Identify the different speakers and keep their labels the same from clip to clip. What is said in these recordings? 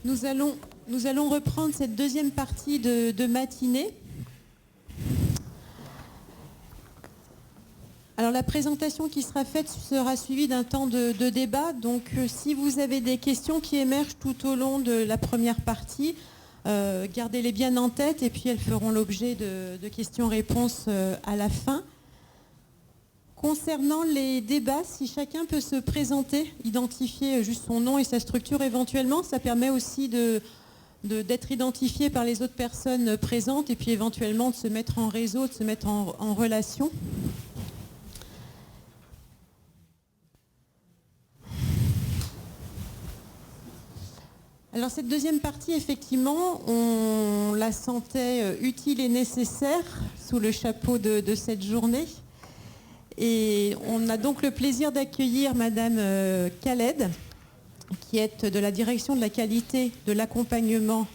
Speaker 1: Nous allons reprendre cette deuxième partie de matinée. Alors la présentation qui sera faite sera suivie d'un temps de débat. Donc si vous avez des questions qui émergent tout au long de la première partie, gardez-les bien en tête et puis elles feront l'objet de questions-réponses à la fin. Concernant les débats, si chacun peut se présenter, identifier juste son nom et sa structure éventuellement, ça permet aussi d'être identifié par les autres personnes présentes et puis éventuellement de se mettre en réseau, de se mettre en relation. Alors cette deuxième partie, effectivement, on la sentait utile et nécessaire sous le chapeau de cette journée. Et on a donc le plaisir d'accueillir Madame Khaled, qui est de la direction de la qualité de l'accompagnement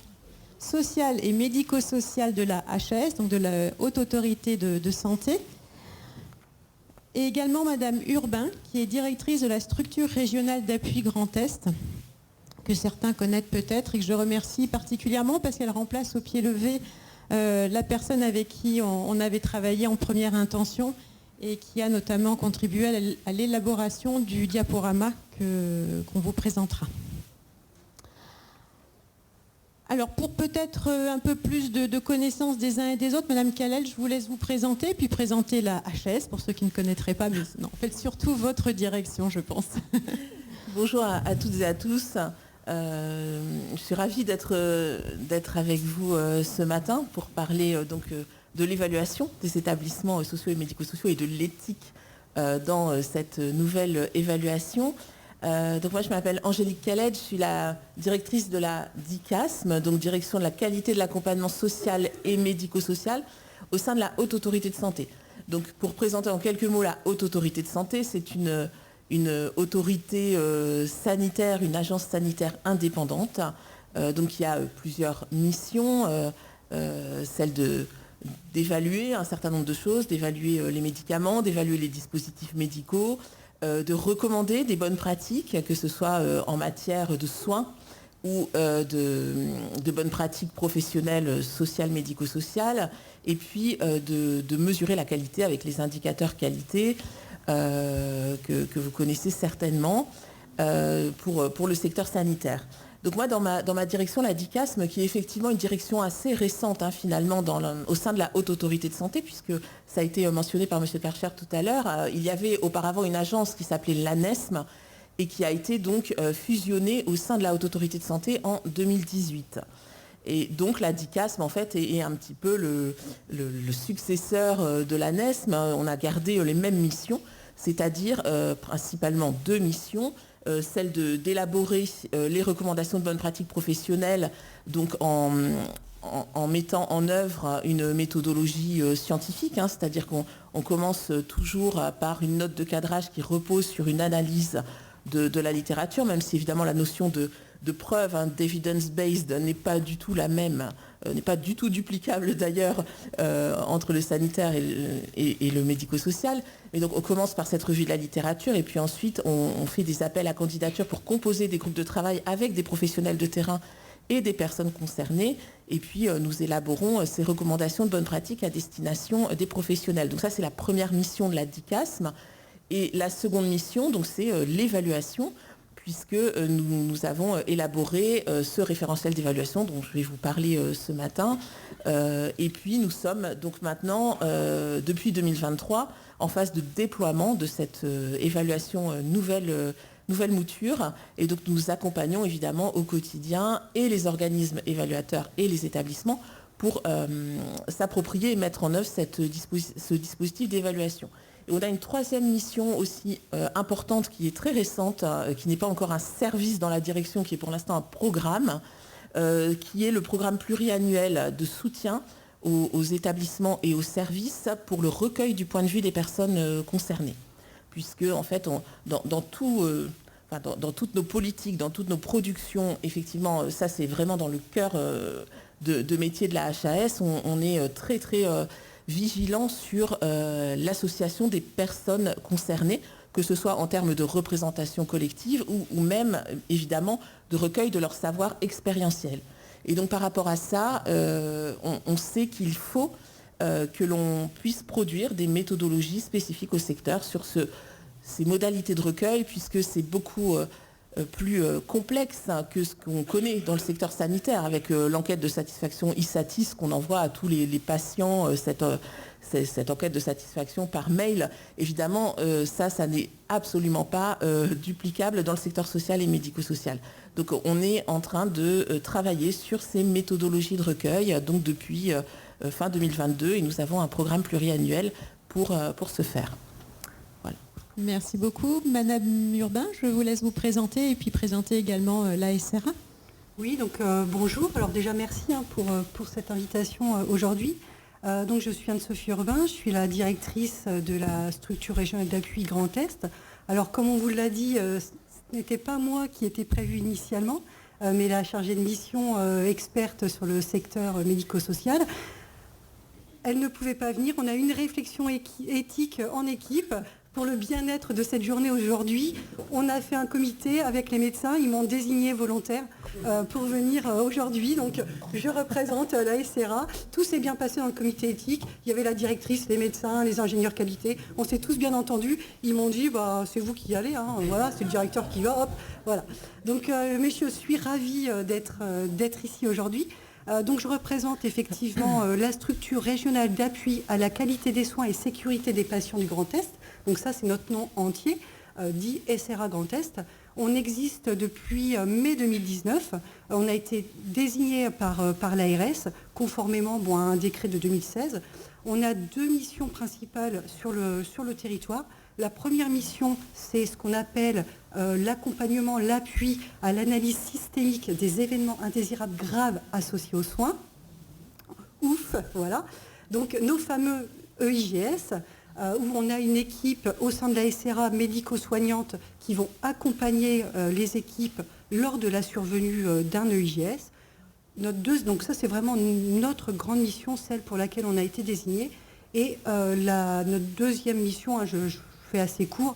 Speaker 1: social et médico-social de la HAS, donc de la Haute Autorité de Santé. Et également Madame Urbain, qui est directrice de la structure régionale d'appui Grand Est, que certains connaissent peut-être et que je remercie particulièrement parce qu'elle remplace au pied levé la personne avec qui on avait travaillé en première intention et qui a notamment contribué à l'élaboration du diaporama qu'on vous présentera. Alors pour peut-être un peu plus de connaissances des uns et des autres, Madame Khaled, je vous laisse vous présenter, puis présenter la HAS pour ceux qui ne connaîtraient pas, mais non, en fait surtout votre direction, je pense.
Speaker 2: Bonjour à toutes et à tous. Je suis ravie d'être avec vous ce matin pour parler de l'évaluation des établissements sociaux et médico-sociaux et de l'éthique dans cette nouvelle évaluation. Donc moi je m'appelle Angélique Khaled, je suis la directrice de la DICASM, donc direction de la qualité de l'accompagnement social et médico-social au sein de la Haute Autorité de Santé. Donc pour présenter en quelques mots la Haute Autorité de Santé, c'est une autorité sanitaire, une agence sanitaire indépendante, donc qui a plusieurs missions, celle d'évaluer un certain nombre de choses, d'évaluer les médicaments, d'évaluer les dispositifs médicaux, de recommander des bonnes pratiques, que ce soit en matière de soins ou de bonnes pratiques professionnelles, sociales, médico-sociales, et puis de mesurer la qualité avec les indicateurs qualité que vous connaissez certainement pour le secteur sanitaire. Donc moi, dans ma direction, la DICASM, qui est effectivement une direction assez récente finalement au sein de la Haute Autorité de Santé, puisque ça a été mentionné par M. Karcher tout à l'heure, il y avait auparavant une agence qui s'appelait l'ANESM et qui a été donc fusionnée au sein de la Haute Autorité de Santé en 2018. Et donc la DICASM en fait est un petit peu le successeur de l'ANESM. On a gardé les mêmes missions, c'est-à-dire principalement deux missions. Celle d'élaborer les recommandations de bonnes pratiques professionnelles, donc en mettant en œuvre une méthodologie scientifique, c'est-à-dire qu'on commence toujours par une note de cadrage qui repose sur une analyse de la littérature, même si évidemment la notion de preuve, d'evidence-based n'est pas du tout la même, n'est pas du tout duplicable d'ailleurs entre le sanitaire et le médico-social. Mais donc on commence par cette revue de la littérature et puis ensuite on fait des appels à candidature pour composer des groupes de travail avec des professionnels de terrain et des personnes concernées. Et puis nous élaborons ces recommandations de bonnes pratiques à destination des professionnels. Donc ça c'est la première mission de la DICASM. Et la seconde mission, donc c'est l'évaluation, puisque nous avons élaboré ce référentiel d'évaluation dont je vais vous parler ce matin. Et puis nous sommes donc maintenant, depuis 2023, en phase de déploiement de cette évaluation nouvelle mouture. Et donc nous accompagnons évidemment au quotidien et les organismes évaluateurs et les établissements pour s'approprier et mettre en œuvre ce dispositif d'évaluation. Et on a une troisième mission aussi importante qui est très récente, qui n'est pas encore un service dans la direction, qui est pour l'instant un programme, qui est le programme pluriannuel de soutien aux établissements et aux services pour le recueil du point de vue des personnes concernées. Puisque en fait, dans toutes nos politiques, dans toutes nos productions, effectivement, ça c'est vraiment dans le cœur de métier de la HAS, on est très vigilant sur l'association des personnes concernées, que ce soit en termes de représentation collective ou même, évidemment, de recueil de leur savoir expérientiel. Et donc, par rapport à ça, on sait qu'il faut que l'on puisse produire des méthodologies spécifiques au secteur sur ces modalités de recueil, puisque c'est beaucoup plus complexe que ce qu'on connaît dans le secteur sanitaire, avec l'enquête de satisfaction ISATIS qu'on envoie à tous les patients, cette enquête de satisfaction par mail. Évidemment, ça n'est absolument pas duplicable dans le secteur social et médico-social. Donc on est en train de travailler sur ces méthodologies de recueil donc depuis fin 2022, et nous avons un programme pluriannuel pour ce faire. Voilà.
Speaker 1: Merci beaucoup. Madame Urbain, je vous laisse vous présenter et puis présenter également l'ASRA.
Speaker 3: Oui, donc bonjour. Alors déjà merci pour cette invitation aujourd'hui. Donc je suis Anne-Sophie Urbain, je suis la directrice de la structure régionale d'appui Grand Est. Alors comme on vous l'a dit, ce n'était pas moi qui était prévu initialement, mais la chargée de mission experte sur le secteur médico-social. Elle ne pouvait pas venir. On a eu une réflexion éthique en équipe pour le bien-être de cette journée aujourd'hui. On a fait un comité avec les médecins. Ils m'ont désigné volontaire pour venir aujourd'hui. Donc, je représente la SRA. Tout s'est bien passé dans le comité éthique. Il y avait la directrice, les médecins, les ingénieurs qualité. On s'est tous bien entendus. Ils m'ont dit, c'est vous qui y allez. Hein. Voilà, c'est le directeur qui va. Hop, voilà. Donc, mais je suis ravie d'être ici aujourd'hui. Donc je représente effectivement la structure régionale d'appui à la qualité des soins et sécurité des patients du Grand Est. Donc ça, c'est notre nom entier, dit SRA Grand Est. On existe depuis mai 2019. On a été désigné par l'ARS, conformément à un décret de 2016. On a 2 missions principales sur le territoire. La première mission, c'est ce qu'on appelle l'accompagnement, l'appui à l'analyse systémique des événements indésirables graves associés aux soins. Ouf, voilà. Donc nos fameux EIGS, où on a une équipe au sein de la SRA médico-soignante qui vont accompagner les équipes lors de la survenue d'un EIGS. Donc ça, c'est vraiment notre grande mission, celle pour laquelle on a été désigné. Et notre deuxième mission, je fais assez court,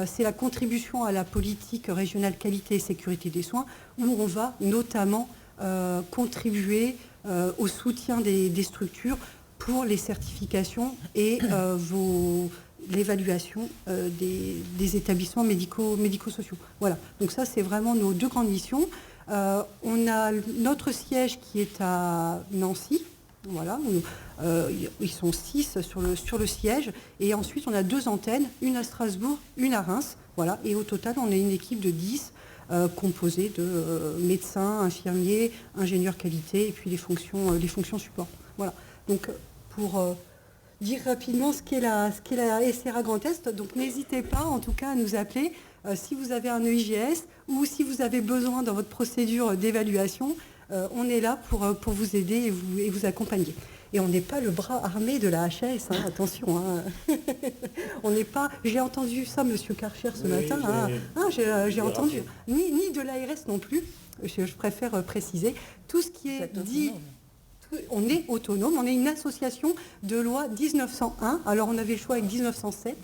Speaker 3: c'est la contribution à la politique régionale qualité et sécurité des soins, où on va notamment contribuer au soutien des structures pour les certifications et l'évaluation des établissements médico-sociaux. Voilà, donc ça c'est vraiment nos 2 grandes missions. On a notre siège qui est à Nancy. Voilà, ils sont 6 sur le siège, et ensuite on a 2 antennes, une à Strasbourg, une à Reims, voilà, et au total on est une équipe de 10 composée de médecins, infirmiers, ingénieurs qualité et puis les fonctions support. Voilà. Donc pour dire rapidement ce qu'est la SRA Grand Est, donc n'hésitez pas en tout cas à nous appeler si vous avez un EIGS ou si vous avez besoin dans votre procédure d'évaluation. On est là pour vous aider et vous accompagner. Et on n'est pas le bras armé de la HAS, hein, attention. Hein. On n'est pas. J'ai entendu ça, Monsieur Karcher, ce matin. J'ai entendu. Ni de l'ARS non plus. Je préfère préciser. Tout ce qui est dit. On est autonome. On est une association de loi 1901. Alors on avait le choix avec 1907,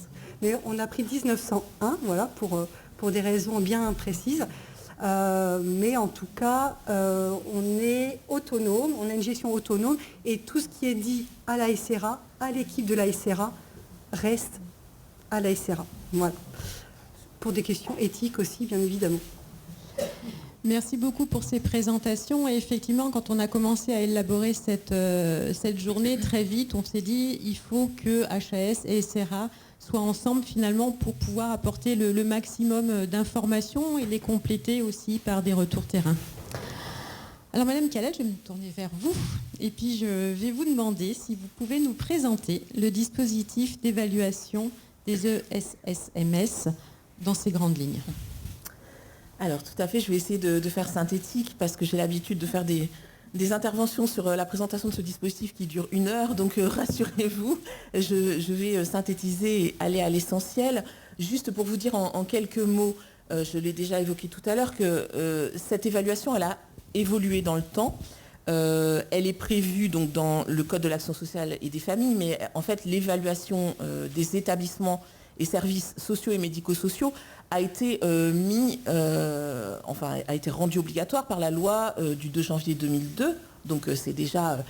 Speaker 3: mais on a pris 1901, voilà, pour des raisons bien précises. Mais en tout cas, on est autonome, on a une gestion autonome, et tout ce qui est dit à la SRA, à l'équipe de la SRA, reste à la SRA. Voilà. Pour des questions éthiques aussi, bien évidemment.
Speaker 1: Merci beaucoup pour ces présentations. Et effectivement, quand on a commencé à élaborer cette journée, très vite, on s'est dit il faut que HAS et SRA soient ensemble finalement pour pouvoir apporter le maximum d'informations et les compléter aussi par des retours terrain. Alors Madame Calette, je vais me tourner vers vous et puis je vais vous demander si vous pouvez nous présenter le dispositif d'évaluation des ESSMS dans ses grandes lignes.
Speaker 2: Alors tout à fait, je vais essayer de faire synthétique parce que j'ai l'habitude de faire des interventions sur la présentation de ce dispositif qui dure 1 heure, donc rassurez-vous, je vais synthétiser et aller à l'essentiel. Juste pour vous dire en quelques mots, je l'ai déjà évoqué tout à l'heure, que cette évaluation, elle a évolué dans le temps. Elle est prévue donc dans le Code de l'action sociale et des familles, mais en fait l'évaluation des établissements et services sociaux et médico-sociaux a été a été rendu obligatoire par la loi du 2 janvier 2002. Donc c'est déjà,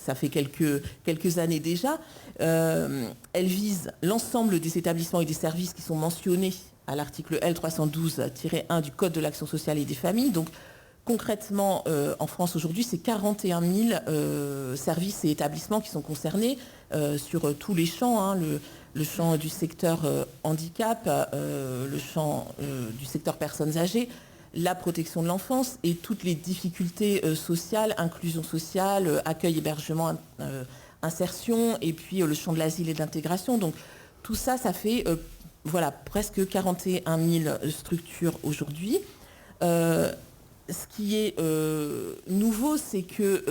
Speaker 2: ça fait quelques années déjà. Elle vise l'ensemble des établissements et des services qui sont mentionnés à l'article L312-1 du Code de l'action sociale et des familles. Donc concrètement, en France aujourd'hui, c'est 41 000 services et établissements qui sont concernés sur tous les champs, hein, le champ du secteur handicap, le champ du secteur personnes âgées, la protection de l'enfance et toutes les difficultés sociales, inclusion sociale, accueil, hébergement, insertion, et puis le champ de l'asile et de l'intégration. Donc tout ça, ça fait presque 41 000 structures aujourd'hui. Ce qui est nouveau, c'est que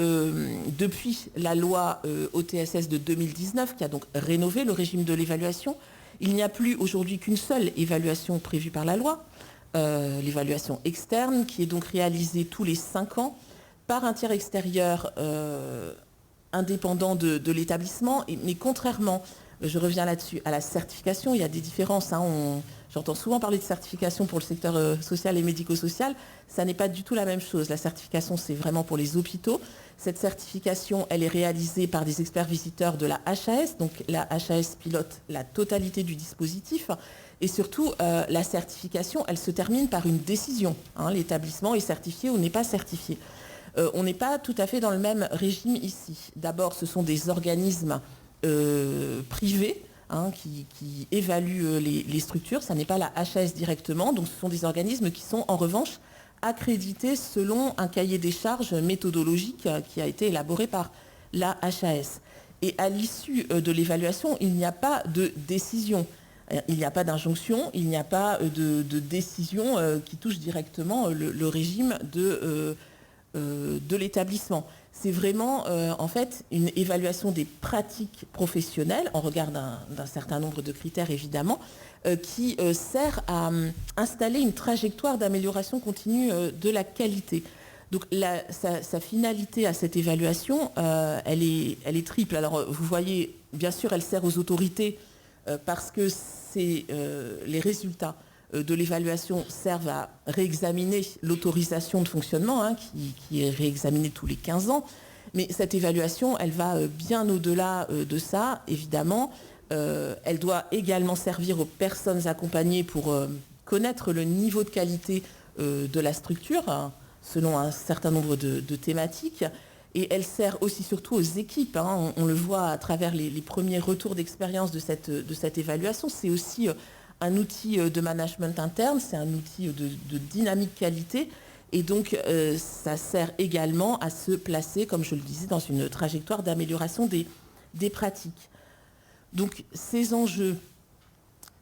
Speaker 2: depuis la loi OTSS de 2019, qui a donc rénové le régime de l'évaluation, il n'y a plus aujourd'hui qu'une seule évaluation prévue par la loi, l'évaluation externe, qui est donc réalisée tous les 5 ans par un tiers extérieur indépendant de l'établissement. Mais contrairement, je reviens là-dessus, à la certification, il y a des différences. J'entends souvent parler de certification pour le secteur social et médico-social. Ça n'est pas du tout la même chose. La certification, c'est vraiment pour les hôpitaux. Cette certification, elle est réalisée par des experts visiteurs de la HAS. Donc la HAS pilote la totalité du dispositif. Et surtout, la certification, elle se termine par une décision. L'établissement est certifié ou n'est pas certifié. On n'est pas tout à fait dans le même régime ici. D'abord, ce sont des organismes privés qui évaluent les structures. Ça n'est pas la HAS directement. Donc ce sont des organismes qui sont en revanche accrédités selon un cahier des charges méthodologique qui a été élaboré par la HAS. Et à l'issue de l'évaluation, il n'y a pas de décision. Il n'y a pas d'injonction, il n'y a pas de décision qui touche directement le régime de l'établissement. C'est vraiment en fait une évaluation des pratiques professionnelles, en regard d'un certain nombre de critères évidemment, qui sert à installer une trajectoire d'amélioration continue de la qualité. Donc sa finalité à cette évaluation, elle est triple. Alors vous voyez, bien sûr, elle sert aux autorités parce que les résultats de l'évaluation servent à réexaminer l'autorisation de fonctionnement, qui est réexaminée tous les 15 ans. Mais cette évaluation, elle va bien au-delà de ça, évidemment. Elle doit également servir aux personnes accompagnées pour connaître le niveau de qualité de la structure, selon un certain nombre de thématiques. Et elle sert aussi surtout aux équipes. On le voit à travers les premiers retours d'expérience de cette évaluation. C'est aussi un outil de management interne, c'est un outil de dynamique qualité. Et donc, ça sert également à se placer, comme je le disais, dans une trajectoire d'amélioration des pratiques. Donc, ces enjeux,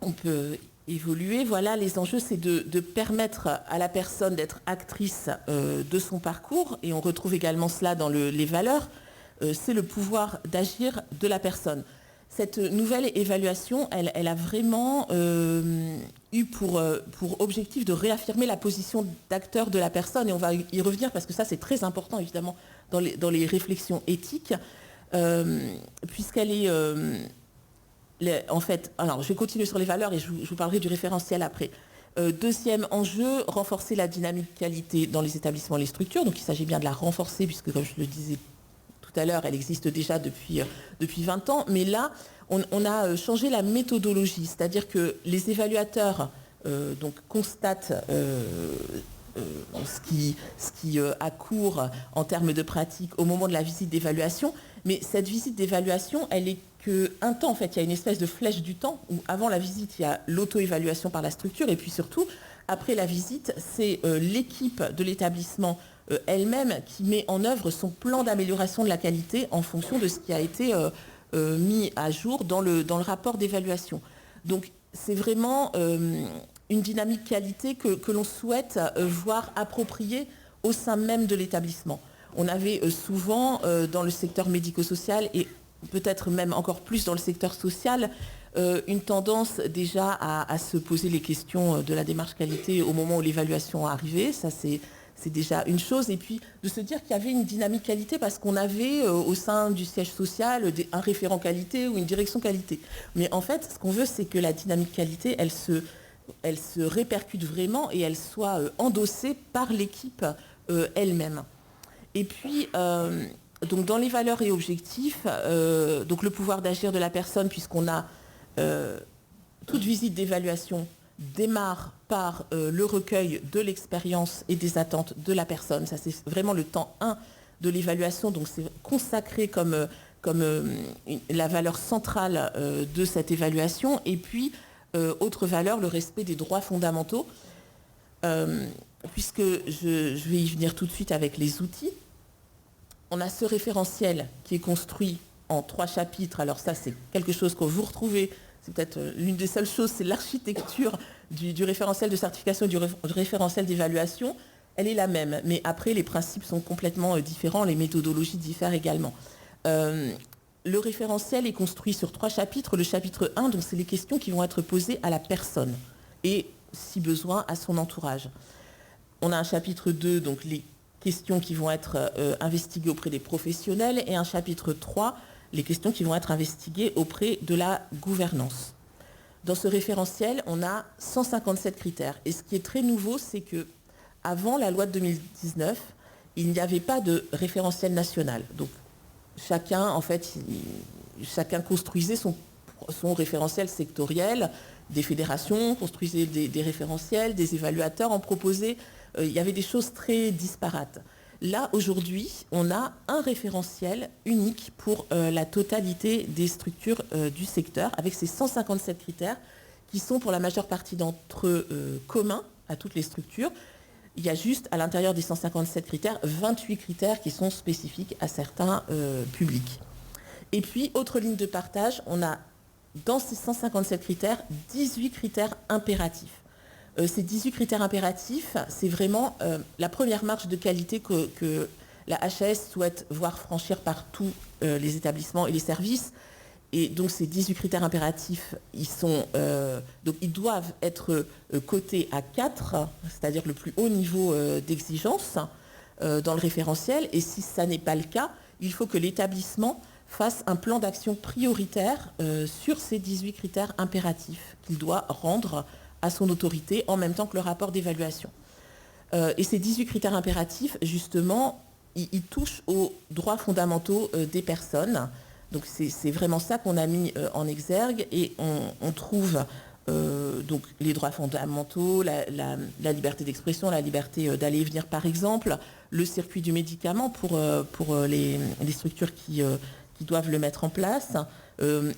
Speaker 2: on peut évoluer. Voilà, les enjeux, c'est de permettre à la personne d'être actrice de son parcours. Et on retrouve également cela dans les valeurs. C'est le pouvoir d'agir de la personne. Cette nouvelle évaluation, elle a vraiment eu pour objectif de réaffirmer la position d'acteur de la personne. Et on va y revenir parce que ça, c'est très important, évidemment, dans les réflexions éthiques, puisqu'elle est... en fait, alors je vais continuer sur les valeurs et je vous parlerai du référentiel après. Deuxième enjeu, renforcer la dynamique qualité dans les établissements et les structures. Donc il s'agit bien de la renforcer, puisque comme je le disais tout à l'heure, elle existe déjà depuis 20 ans. Mais là, on a changé la méthodologie, c'est-à-dire que les évaluateurs constatent ce qui accourt en termes de pratique au moment de la visite d'évaluation. Mais cette visite d'évaluation, elle est qu'un temps, en fait. Il y a une espèce de flèche du temps où, avant la visite, il y a l'auto-évaluation par la structure. Et puis surtout, après la visite, c'est l'équipe de l'établissement elle-même qui met en œuvre son plan d'amélioration de la qualité en fonction de ce qui a été mis à jour dans le rapport d'évaluation. Donc, c'est vraiment une dynamique qualité que l'on souhaite voir appropriée au sein même de l'établissement. On avait souvent dans le secteur médico-social et peut-être même encore plus dans le secteur social, une tendance déjà à se poser les questions de la démarche qualité au moment où l'évaluation est arrivée. Ça, c'est déjà une chose. Et puis de se dire qu'il y avait une dynamique qualité parce qu'on avait au sein du siège social un référent qualité ou une direction qualité. Mais en fait, ce qu'on veut, c'est que la dynamique qualité, elle se répercute vraiment et elle soit endossée par l'équipe elle-même. Et puis, donc dans les valeurs et objectifs, donc le pouvoir d'agir de la personne, puisqu'on a toute visite d'évaluation démarre par le recueil de l'expérience et des attentes de la personne. Ça, c'est vraiment le temps 1 de l'évaluation. Donc, c'est consacré comme la valeur centrale de cette évaluation. Et puis, autre valeur, le respect des droits fondamentaux. Puisque je vais y venir tout de suite avec les outils. On a ce référentiel qui est construit en 3 chapitres. Alors ça, c'est quelque chose que vous retrouvez. C'est peut-être l'une des seules choses, c'est l'architecture du référentiel de certification et du référentiel d'évaluation. Elle est la même, mais après, les principes sont complètement différents, les méthodologies diffèrent également. Le référentiel est construit sur 3 chapitres. Le chapitre 1, donc, c'est les questions qui vont être posées à la personne et, si besoin, à son entourage. On a un chapitre 2, donc les questions qui vont être investiguées auprès des professionnels, et un chapitre 3, les questions qui vont être investiguées auprès de la gouvernance. Dans ce référentiel, on a 157 critères. Et ce qui est très nouveau, c'est que avant la loi de 2019, il n'y avait pas de référentiel national. Donc chacun construisait son référentiel sectoriel, des fédérations construisaient des référentiels, des évaluateurs en proposaient. Il y avait des choses très disparates. Là, aujourd'hui, on a un référentiel unique pour la totalité des structures du secteur, avec ces 157 critères qui sont pour la majeure partie d'entre eux communs à toutes les structures. Il y a juste, à l'intérieur des 157 critères, 28 critères qui sont spécifiques à certains publics. Et puis, autre ligne de partage, on a dans ces 157 critères, 18 critères impératifs. Ces 18 critères impératifs, c'est vraiment la première marche de qualité que la HAS souhaite voir franchir par tous les établissements et les services. Et donc ces 18 critères impératifs, ils doivent être cotés à 4, c'est-à-dire le plus haut niveau d'exigence dans le référentiel. Et si ça n'est pas le cas, il faut que l'établissement fasse un plan d'action prioritaire sur ces 18 critères impératifs qu'il doit rendre à son autorité en même temps que le rapport d'évaluation. Et ces 18 critères impératifs, justement, ils touchent aux droits fondamentaux des personnes. Donc c'est vraiment ça qu'on a mis en exergue, et on trouve donc les droits fondamentaux, la liberté d'expression, la liberté d'aller et venir par exemple, le circuit du médicament pour les structures qui doivent le mettre en place,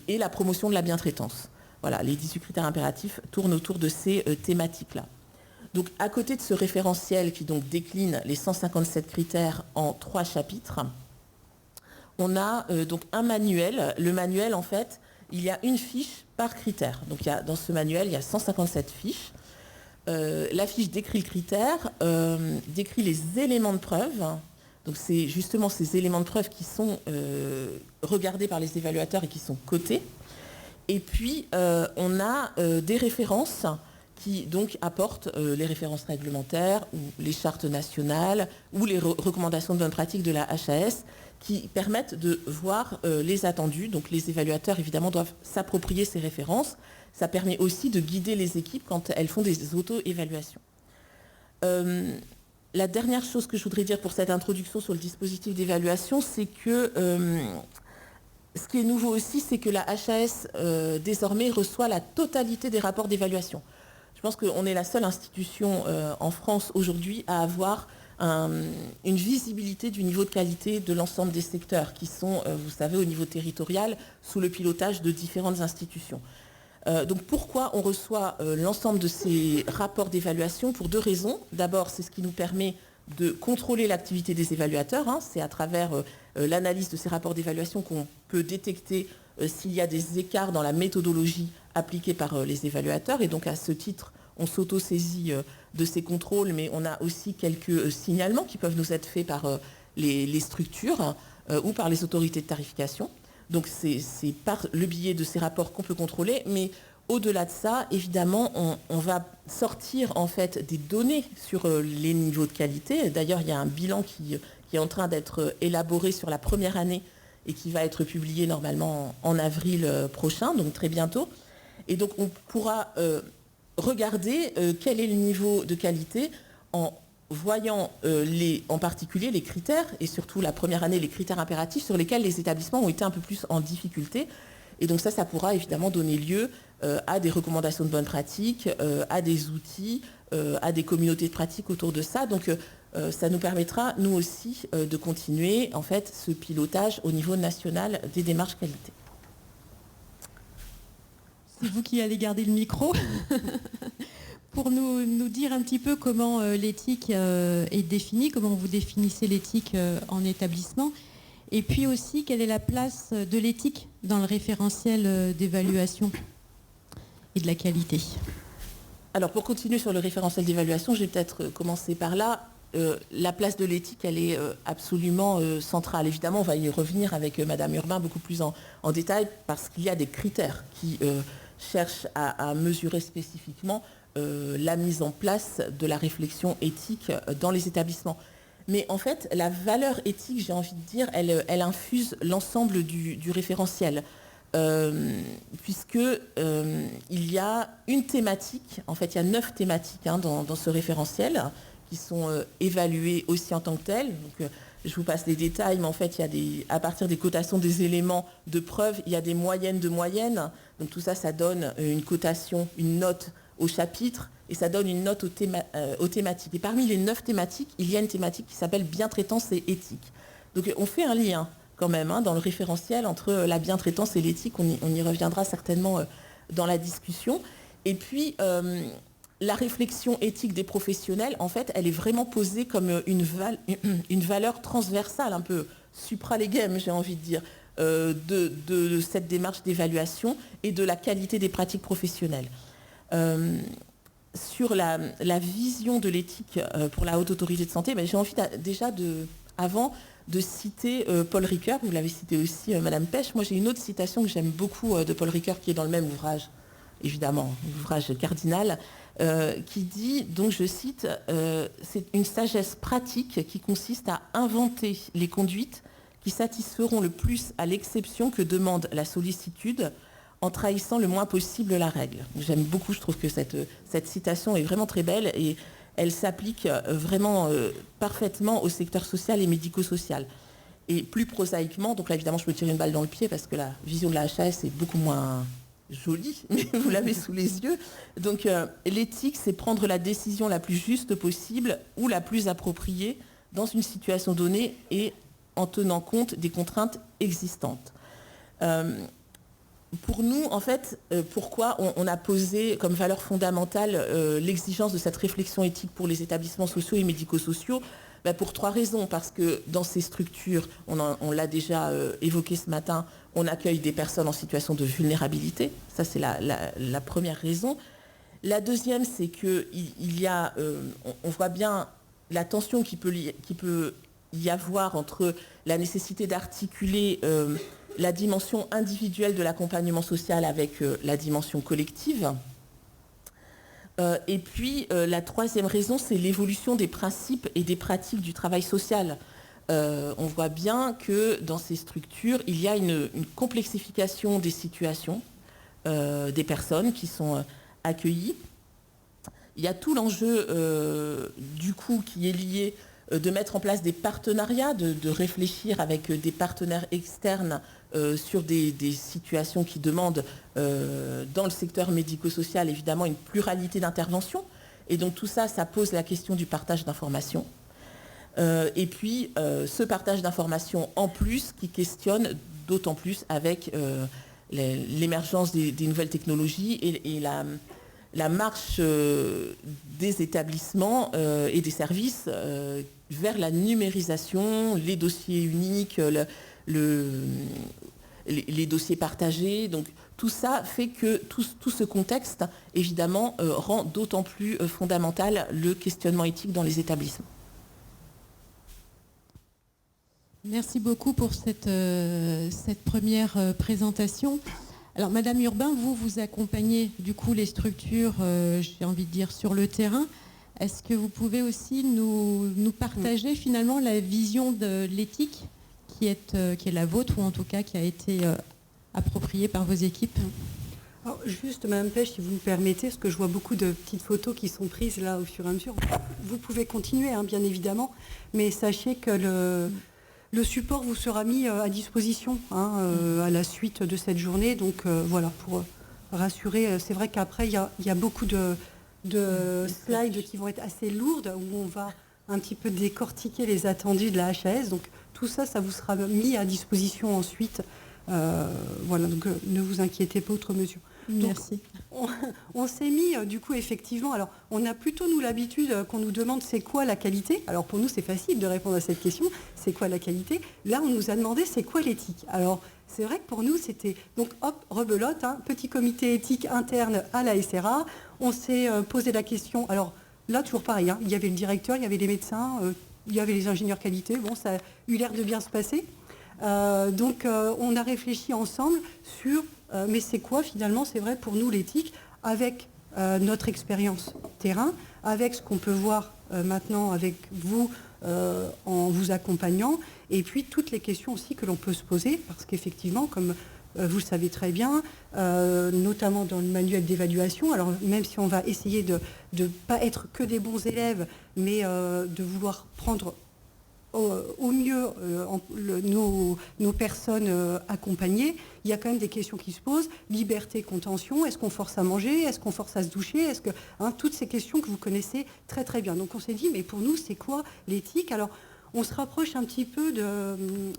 Speaker 2: et la promotion de la bientraitance. Voilà, les 18 critères impératifs tournent autour de ces thématiques-là. Donc, à côté de ce référentiel qui donc décline les 157 critères en 3 chapitres, on a donc un manuel. Le manuel, en fait, il y a une fiche par critère. Donc, dans ce manuel, il y a 157 fiches. La fiche décrit le critère, décrit les éléments de preuve. Donc, c'est justement ces éléments de preuve qui sont regardés par les évaluateurs et qui sont cotés. Et puis, on a des références qui donc apportent les références réglementaires ou les chartes nationales ou les recommandations de bonne pratique de la HAS qui permettent de voir les attendus. Donc, les évaluateurs, évidemment, doivent s'approprier ces références. Ça permet aussi de guider les équipes quand elles font des auto-évaluations. La dernière chose que je voudrais dire pour cette introduction sur le dispositif d'évaluation, c'est que ce qui est nouveau aussi, c'est que la HAS, désormais, reçoit la totalité des rapports d'évaluation. Je pense qu'on est la seule institution en France aujourd'hui à avoir une visibilité du niveau de qualité de l'ensemble des secteurs qui sont, vous savez, au niveau territorial, sous le pilotage de différentes institutions. Donc pourquoi on reçoit l'ensemble de ces rapports d'évaluation? Pour 2 raisons. D'abord, c'est ce qui nous permet de contrôler l'activité des évaluateurs. C'est à travers l'analyse de ces rapports d'évaluation qu'on peut détecter s'il y a des écarts dans la méthodologie appliquée par les évaluateurs. Et donc à ce titre, on s'auto-saisit de ces contrôles, mais on a aussi quelques signalements qui peuvent nous être faits par les structures ou par les autorités de tarification. Donc c'est par le biais de ces rapports qu'on peut contrôler, mais au-delà de ça, évidemment, on va sortir en fait des données sur les niveaux de qualité. D'ailleurs, il y a un bilan qui est en train d'être élaboré sur la première année et qui va être publié normalement en avril prochain, donc très bientôt. Et donc, on pourra regarder quel est le niveau de qualité en voyant en particulier les critères, et surtout la première année, les critères impératifs sur lesquels les établissements ont été un peu plus en difficulté. Et donc ça pourra évidemment donner lieu à des recommandations de bonnes pratiques, à des outils, à des communautés de pratiques autour de ça. Donc ça nous permettra, nous aussi, de continuer en fait ce pilotage au niveau national des démarches qualité.
Speaker 1: C'est vous qui allez garder le micro pour nous dire un petit peu comment l'éthique est définie, comment vous définissez l'éthique en établissement, et puis aussi quelle est la place de l'éthique dans le référentiel d'évaluation et de la qualité.
Speaker 2: Alors pour continuer sur le référentiel d'évaluation, je vais peut-être commencer par là. La place de l'éthique, elle est absolument centrale. Évidemment, on va y revenir avec Madame Urbain beaucoup plus en détail parce qu'il y a des critères qui cherchent à mesurer spécifiquement la mise en place de la réflexion éthique dans les établissements. Mais en fait, la valeur éthique, j'ai envie de dire, elle infuse l'ensemble du référentiel. Puisque il y a une thématique, en fait il y a 9 thématiques dans ce référentiel qui sont évaluées aussi en tant que telles. Donc, je vous passe les détails, mais en fait il y a à partir des cotations des éléments de preuve, il y a des moyennes de moyennes. Donc tout ça, ça donne une cotation, une note au chapitre, et ça donne une note aux thématiques. Et parmi les 9 thématiques, il y a une thématique qui s'appelle bientraitance et éthique. Donc on fait un lien quand même dans le référentiel entre la bientraitance et l'éthique. On y reviendra certainement dans la discussion. Et puis, la réflexion éthique des professionnels, en fait, elle est vraiment posée comme une valeur transversale, un peu supralégème, j'ai envie de dire, de cette démarche d'évaluation et de la qualité des pratiques professionnelles. Sur la vision de l'éthique pour la Haute Autorité de Santé, j'ai envie déjà de citer Paul Ricoeur. Vous l'avez cité aussi, Madame Pêche. Moi, j'ai une autre citation que j'aime beaucoup de Paul Ricoeur, qui est dans le même ouvrage, évidemment, l'ouvrage cardinal, qui dit, donc je cite, c'est une sagesse pratique qui consiste à inventer les conduites qui satisferont le plus à l'exception que demande la sollicitude, en trahissant le moins possible la règle. J'aime beaucoup, je trouve que cette citation est vraiment très belle et elle s'applique vraiment parfaitement au secteur social et médico-social. Et plus prosaïquement, donc là évidemment je me tire une balle dans le pied parce que la vision de la HAS est beaucoup moins jolie, mais vous l'avez sous les yeux. Donc l'éthique, c'est prendre la décision la plus juste possible ou la plus appropriée dans une situation donnée et en tenant compte des contraintes existantes. Pour nous, en fait, pourquoi on a posé comme valeur fondamentale l'exigence de cette réflexion éthique pour les établissements sociaux et médico-sociaux? Pour 3 raisons. Parce que dans ces structures, on l'a déjà évoqué ce matin, on accueille des personnes en situation de vulnérabilité. Ça, c'est la première raison. La deuxième, c'est qu'il y a, on voit bien la tension qui peut y avoir entre la nécessité d'articuler la dimension individuelle de l'accompagnement social avec la dimension collective. Et puis, la troisième raison, c'est l'évolution des principes et des pratiques du travail social. On voit bien que dans ces structures, il y a une complexification des situations des personnes qui sont accueillies. Il y a tout l'enjeu, du coup, qui est lié de mettre en place des partenariats, de réfléchir avec des partenaires externes sur des situations qui demandent, dans le secteur médico-social, évidemment, une pluralité d'interventions. Et donc tout ça, ça pose la question du partage d'informations. Et puis, ce partage d'informations en plus qui questionne d'autant plus avec l'émergence des nouvelles technologies et la marche des établissements et des services vers la numérisation, les dossiers uniques, les dossiers partagés. Donc tout ça fait que tout ce contexte, évidemment, rend d'autant plus fondamental le questionnement éthique dans les établissements.
Speaker 1: Merci beaucoup pour cette première présentation. Alors, Madame Urbain, vous accompagnez du coup les structures, j'ai envie de dire, sur le terrain. Est-ce que vous pouvez aussi nous partager finalement la vision de l'éthique qui est la vôtre, ou en tout cas qui a été appropriée par vos équipes?
Speaker 3: Alors, juste, Madame Pêche, si vous me permettez, parce que je vois beaucoup de petites photos qui sont prises là au fur et à mesure. Vous pouvez continuer, hein, bien évidemment, mais sachez que le support vous sera mis à disposition à la suite de cette journée. Donc voilà, pour rassurer, c'est vrai qu'après, il y a beaucoup de slides qui vont être assez lourdes, où on va un petit peu décortiquer les attendus de la HAS. Donc tout ça, ça vous sera mis à disposition ensuite. Voilà, donc ne vous inquiétez pas outre mesure.
Speaker 1: Merci.
Speaker 3: Donc, on s'est mis, du coup, effectivement, alors on a plutôt, nous, l'habitude qu'on nous demande c'est quoi la qualité. Alors pour nous, c'est facile de répondre à cette question, c'est quoi la qualité. Là, on nous a demandé c'est quoi l'éthique. Alors c'est vrai que pour nous, c'était, donc hop, rebelote, petit comité éthique interne à la SRA. On s'est posé la question, alors là, toujours pareil, il y avait le directeur, il y avait les médecins, il y avait les ingénieurs qualité, bon, ça a eu l'air de bien se passer. Donc on a réfléchi ensemble sur mais c'est quoi finalement, c'est vrai pour nous l'éthique, avec notre expérience terrain, avec ce qu'on peut voir maintenant avec vous en vous accompagnant, et puis toutes les questions aussi que l'on peut se poser, parce qu'effectivement, comme vous le savez très bien, notamment dans le manuel d'évaluation, alors même si on va essayer de ne pas être que des bons élèves, mais de vouloir prendre au mieux nos personnes accompagnées, il y a quand même des questions qui se posent. Liberté, contention, est-ce qu'on force à manger, est-ce qu'on force à se doucher, est-ce que, toutes ces questions que vous connaissez très très bien. Donc on s'est dit, mais pour nous, c'est quoi l'éthique? Alors on se rapproche un petit peu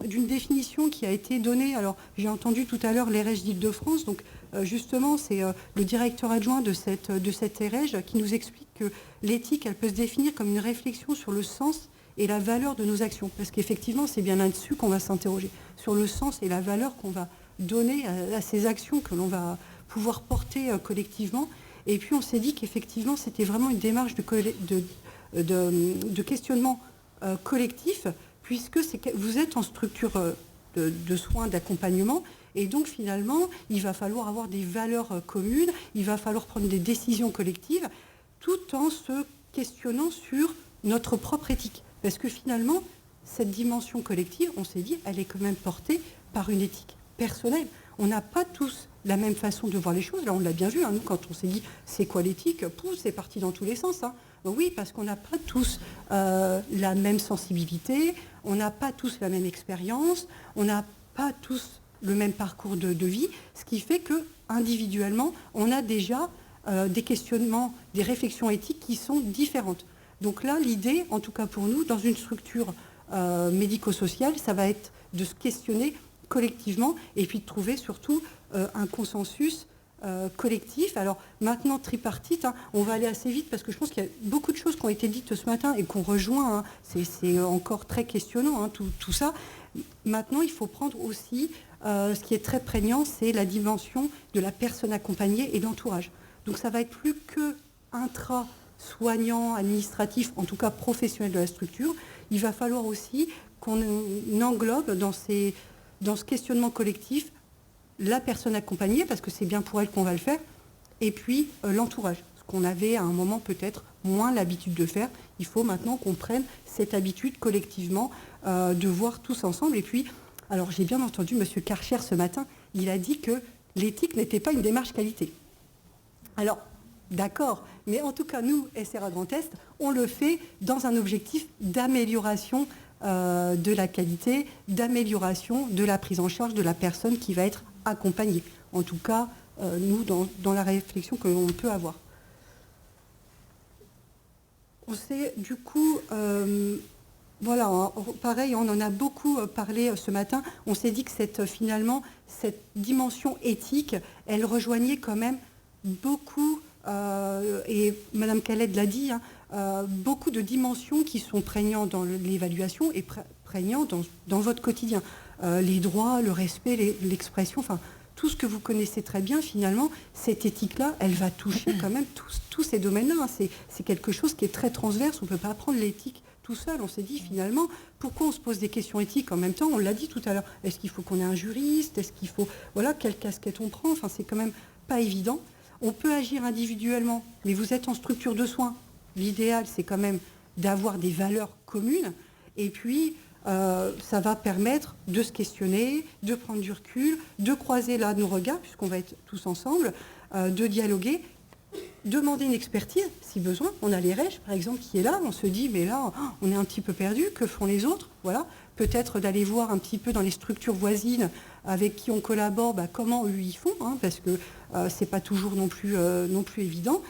Speaker 3: d'une définition qui a été donnée. Alors j'ai entendu tout à l'heure l'EREJ d'Île-de-France, donc justement c'est le directeur adjoint de cette EREJ qui nous explique que l'éthique, elle peut se définir comme une réflexion sur le sens et la valeur de nos actions. Parce qu'effectivement, c'est bien là-dessus qu'on va s'interroger, sur le sens et la valeur qu'on va donner à ces actions que l'on va pouvoir porter collectivement. Et puis on s'est dit qu'effectivement, c'était vraiment une démarche de questionnement collectif, puisque vous êtes en structure de soins, d'accompagnement, et donc finalement, il va falloir avoir des valeurs communes, il va falloir prendre des décisions collectives, tout en se questionnant sur notre propre éthique. Parce que finalement, cette dimension collective, on s'est dit, elle est quand même portée par une éthique personnelle. On n'a pas tous la même façon de voir les choses. Là, on l'a bien vu, nous, quand on s'est dit, c'est quoi l'éthique? C'est parti dans tous les sens. Oui, parce qu'on n'a pas tous la même sensibilité, on n'a pas tous la même expérience, on n'a pas tous le même parcours de vie, ce qui fait que individuellement, on a déjà des questionnements, des réflexions éthiques qui sont différentes. Donc là, l'idée, en tout cas pour nous, dans une structure médico-sociale, ça va être de se questionner collectivement et puis de trouver surtout un consensus collectif. Alors maintenant, tripartite, on va aller assez vite parce que je pense qu'il y a beaucoup de choses qui ont été dites ce matin et qu'on rejoint. C'est encore très questionnant, tout ça. Maintenant, il faut prendre aussi, ce qui est très prégnant, c'est la dimension de la personne accompagnée et d'entourage. Donc ça va être plus que soignant, administratif, en tout cas professionnel de la structure. Il va falloir aussi qu'on englobe dans ce questionnement collectif la personne accompagnée, parce que c'est bien pour elle qu'on va le faire, et puis l'entourage, ce qu'on avait à un moment peut-être moins l'habitude de faire. Il faut maintenant qu'on prenne cette habitude collectivement de voir tous ensemble. Et puis, alors j'ai bien entendu M. Karcher ce matin, il a dit que l'éthique n'était pas une démarche qualité. Alors, d'accord, mais en tout cas, nous, SRA Grand Est, on le fait dans un objectif d'amélioration de la qualité, d'amélioration de la prise en charge de la personne qui va être accompagnée. En tout cas, nous, dans la réflexion que l'on peut avoir. On sait, du coup, voilà, pareil, on en a beaucoup parlé ce matin. On s'est dit que finalement, cette dimension éthique, elle rejoignait quand même beaucoup, et Mme Khaled l'a dit, beaucoup de dimensions qui sont prégnantes dans l'évaluation et prégnantes dans votre quotidien. Les droits, le respect, l'expression, enfin, tout ce que vous connaissez très bien, finalement, cette éthique-là, elle va toucher quand même tous ces domaines-là. C'est quelque chose qui est très transverse. On ne peut pas apprendre l'éthique tout seul. On s'est dit finalement, pourquoi on se pose des questions éthiques en même temps? On l'a dit tout à l'heure. Est-ce qu'il faut qu'on ait un juriste? Est-ce qu'il faut... Voilà, quelle casquette on prend? Enfin, c'est quand même pas évident. On peut agir individuellement, mais vous êtes en structure de soins. L'idéal, c'est quand même d'avoir des valeurs communes. Et puis, ça va permettre de se questionner, de prendre du recul, de croiser là nos regards, puisqu'on va être tous ensemble, de dialoguer, demander une expertise, si besoin. On a les REJ, par exemple, qui est là. On se dit, mais là, on est un petit peu perdu. Que font les autres? Voilà. Peut-être d'aller voir un petit peu dans les structures voisines avec qui on collabore, comment eux ils font, hein, parce que c'est pas toujours non plus évident.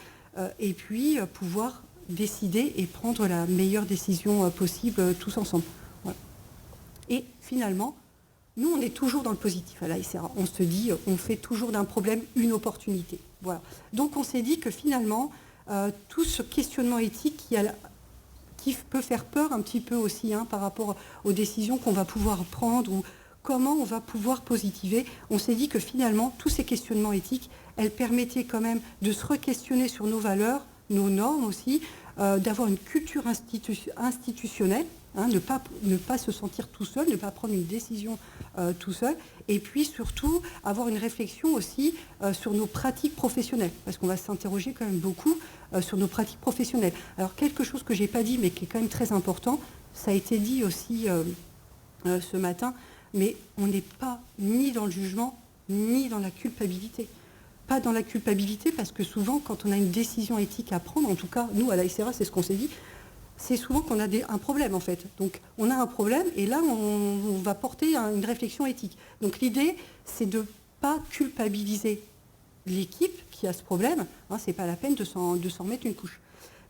Speaker 3: Et puis, pouvoir décider et prendre la meilleure décision possible tous ensemble. Voilà. Et finalement, nous, on est toujours dans le positif à la SRA. On se dit, on fait toujours d'un problème une opportunité. Voilà. Donc, on s'est dit que finalement, tout ce questionnement éthique qui peut faire peur un petit peu aussi par rapport aux décisions qu'on va pouvoir prendre ou comment on va pouvoir positiver, on s'est dit que finalement, tous ces questionnements éthiques, elles permettaient quand même de se re-questionner sur nos valeurs, nos normes aussi, d'avoir une culture institutionnelle, ne pas se sentir tout seul, ne pas prendre une décision tout seul, et puis surtout avoir une réflexion aussi sur nos pratiques professionnelles, parce qu'on va s'interroger quand même beaucoup sur nos pratiques professionnelles. Alors quelque chose que je n'ai pas dit, mais qui est quand même très important, ça a été dit aussi ce matin, mais on n'est pas ni dans le jugement, ni dans la culpabilité. Pas dans la culpabilité, parce que souvent, quand on a une décision éthique à prendre, en tout cas, nous, à la SRA, c'est ce qu'on s'est dit, c'est souvent qu'on a un problème, en fait. Donc, on a un problème, et là, on va porter une réflexion éthique. Donc, l'idée, c'est de ne pas culpabiliser l'équipe qui a ce problème. C'est pas la peine de s'en mettre une couche.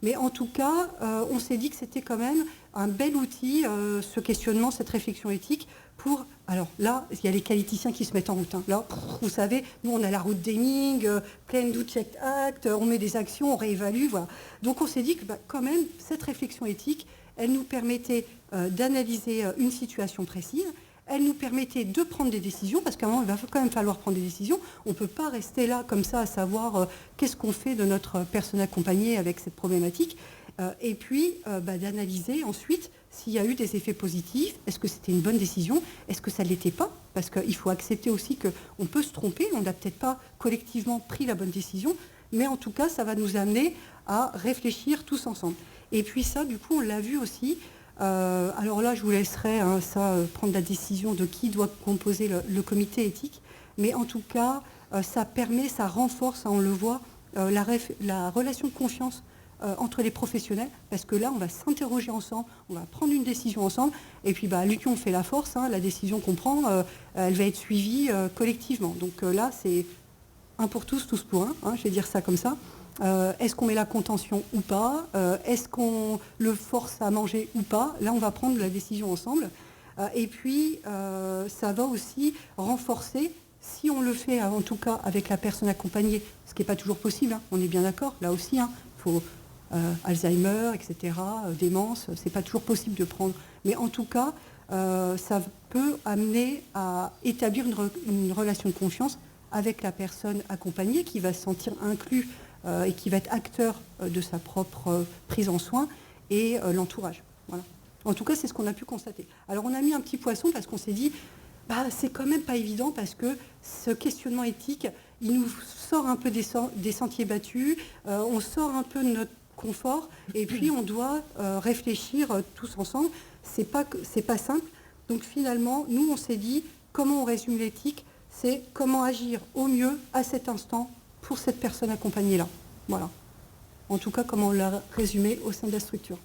Speaker 3: Mais en tout cas, on s'est dit que c'était quand même un bel outil, ce questionnement, cette réflexion éthique, pour... Alors là, il y a les qualiticiens qui se mettent en route. Là, vous savez, nous, on a la route d'Heming, Plan Do Check Act, on met des actions, on réévalue, voilà. Donc on s'est dit que quand même, cette réflexion éthique, elle nous permettait d'analyser une situation précise, elle nous permettait de prendre des décisions, parce qu'à un moment, il va quand même falloir prendre des décisions. On ne peut pas rester là comme ça à savoir qu'est-ce qu'on fait de notre personne accompagnée avec cette problématique. Et puis d'analyser ensuite s'il y a eu des effets positifs, est-ce que c'était une bonne décision, est-ce que ça ne l'était pas, parce qu'il faut accepter aussi qu'on peut se tromper, on n'a peut-être pas collectivement pris la bonne décision, mais en tout cas, ça va nous amener à réfléchir tous ensemble. Et puis ça, du coup, on l'a vu aussi. Alors là, je vous laisserai prendre la décision de qui doit composer le comité éthique, mais en tout cas, ça permet, ça renforce, on le voit, la relation de confiance entre les professionnels, parce que là, on va s'interroger ensemble, on va prendre une décision ensemble, et puis l'union fait la force, la décision qu'on prend, elle va être suivie collectivement. Donc là, c'est un pour tous, tous pour un, je vais dire ça comme ça. Est-ce qu'on met la contention ou pas? Est-ce qu'on le force à manger ou pas? Là, on va prendre la décision ensemble. Et puis, ça va aussi renforcer, si on le fait en tout cas avec la personne accompagnée, ce qui n'est pas toujours possible, on est bien d'accord, là aussi, il faut Alzheimer, etc., démence, ce n'est pas toujours possible de prendre. Mais en tout cas, ça peut amener à établir une relation de confiance avec la personne accompagnée qui va se sentir inclus et qui va être acteur de sa propre prise en soin et l'entourage. Voilà. En tout cas, c'est ce qu'on a pu constater. Alors, on a mis un petit poisson parce qu'on s'est dit, c'est quand même pas évident parce que ce questionnement éthique, il nous sort un peu des sentiers battus, on sort un peu de notre confort et puis on doit réfléchir tous ensemble. C'est pas simple. Donc, finalement, nous, on s'est dit, comment on résume l'éthique? C'est comment agir au mieux à cet instant pour cette personne accompagnée-là. Voilà. En tout cas, comment on l'a résumé au sein de la structure.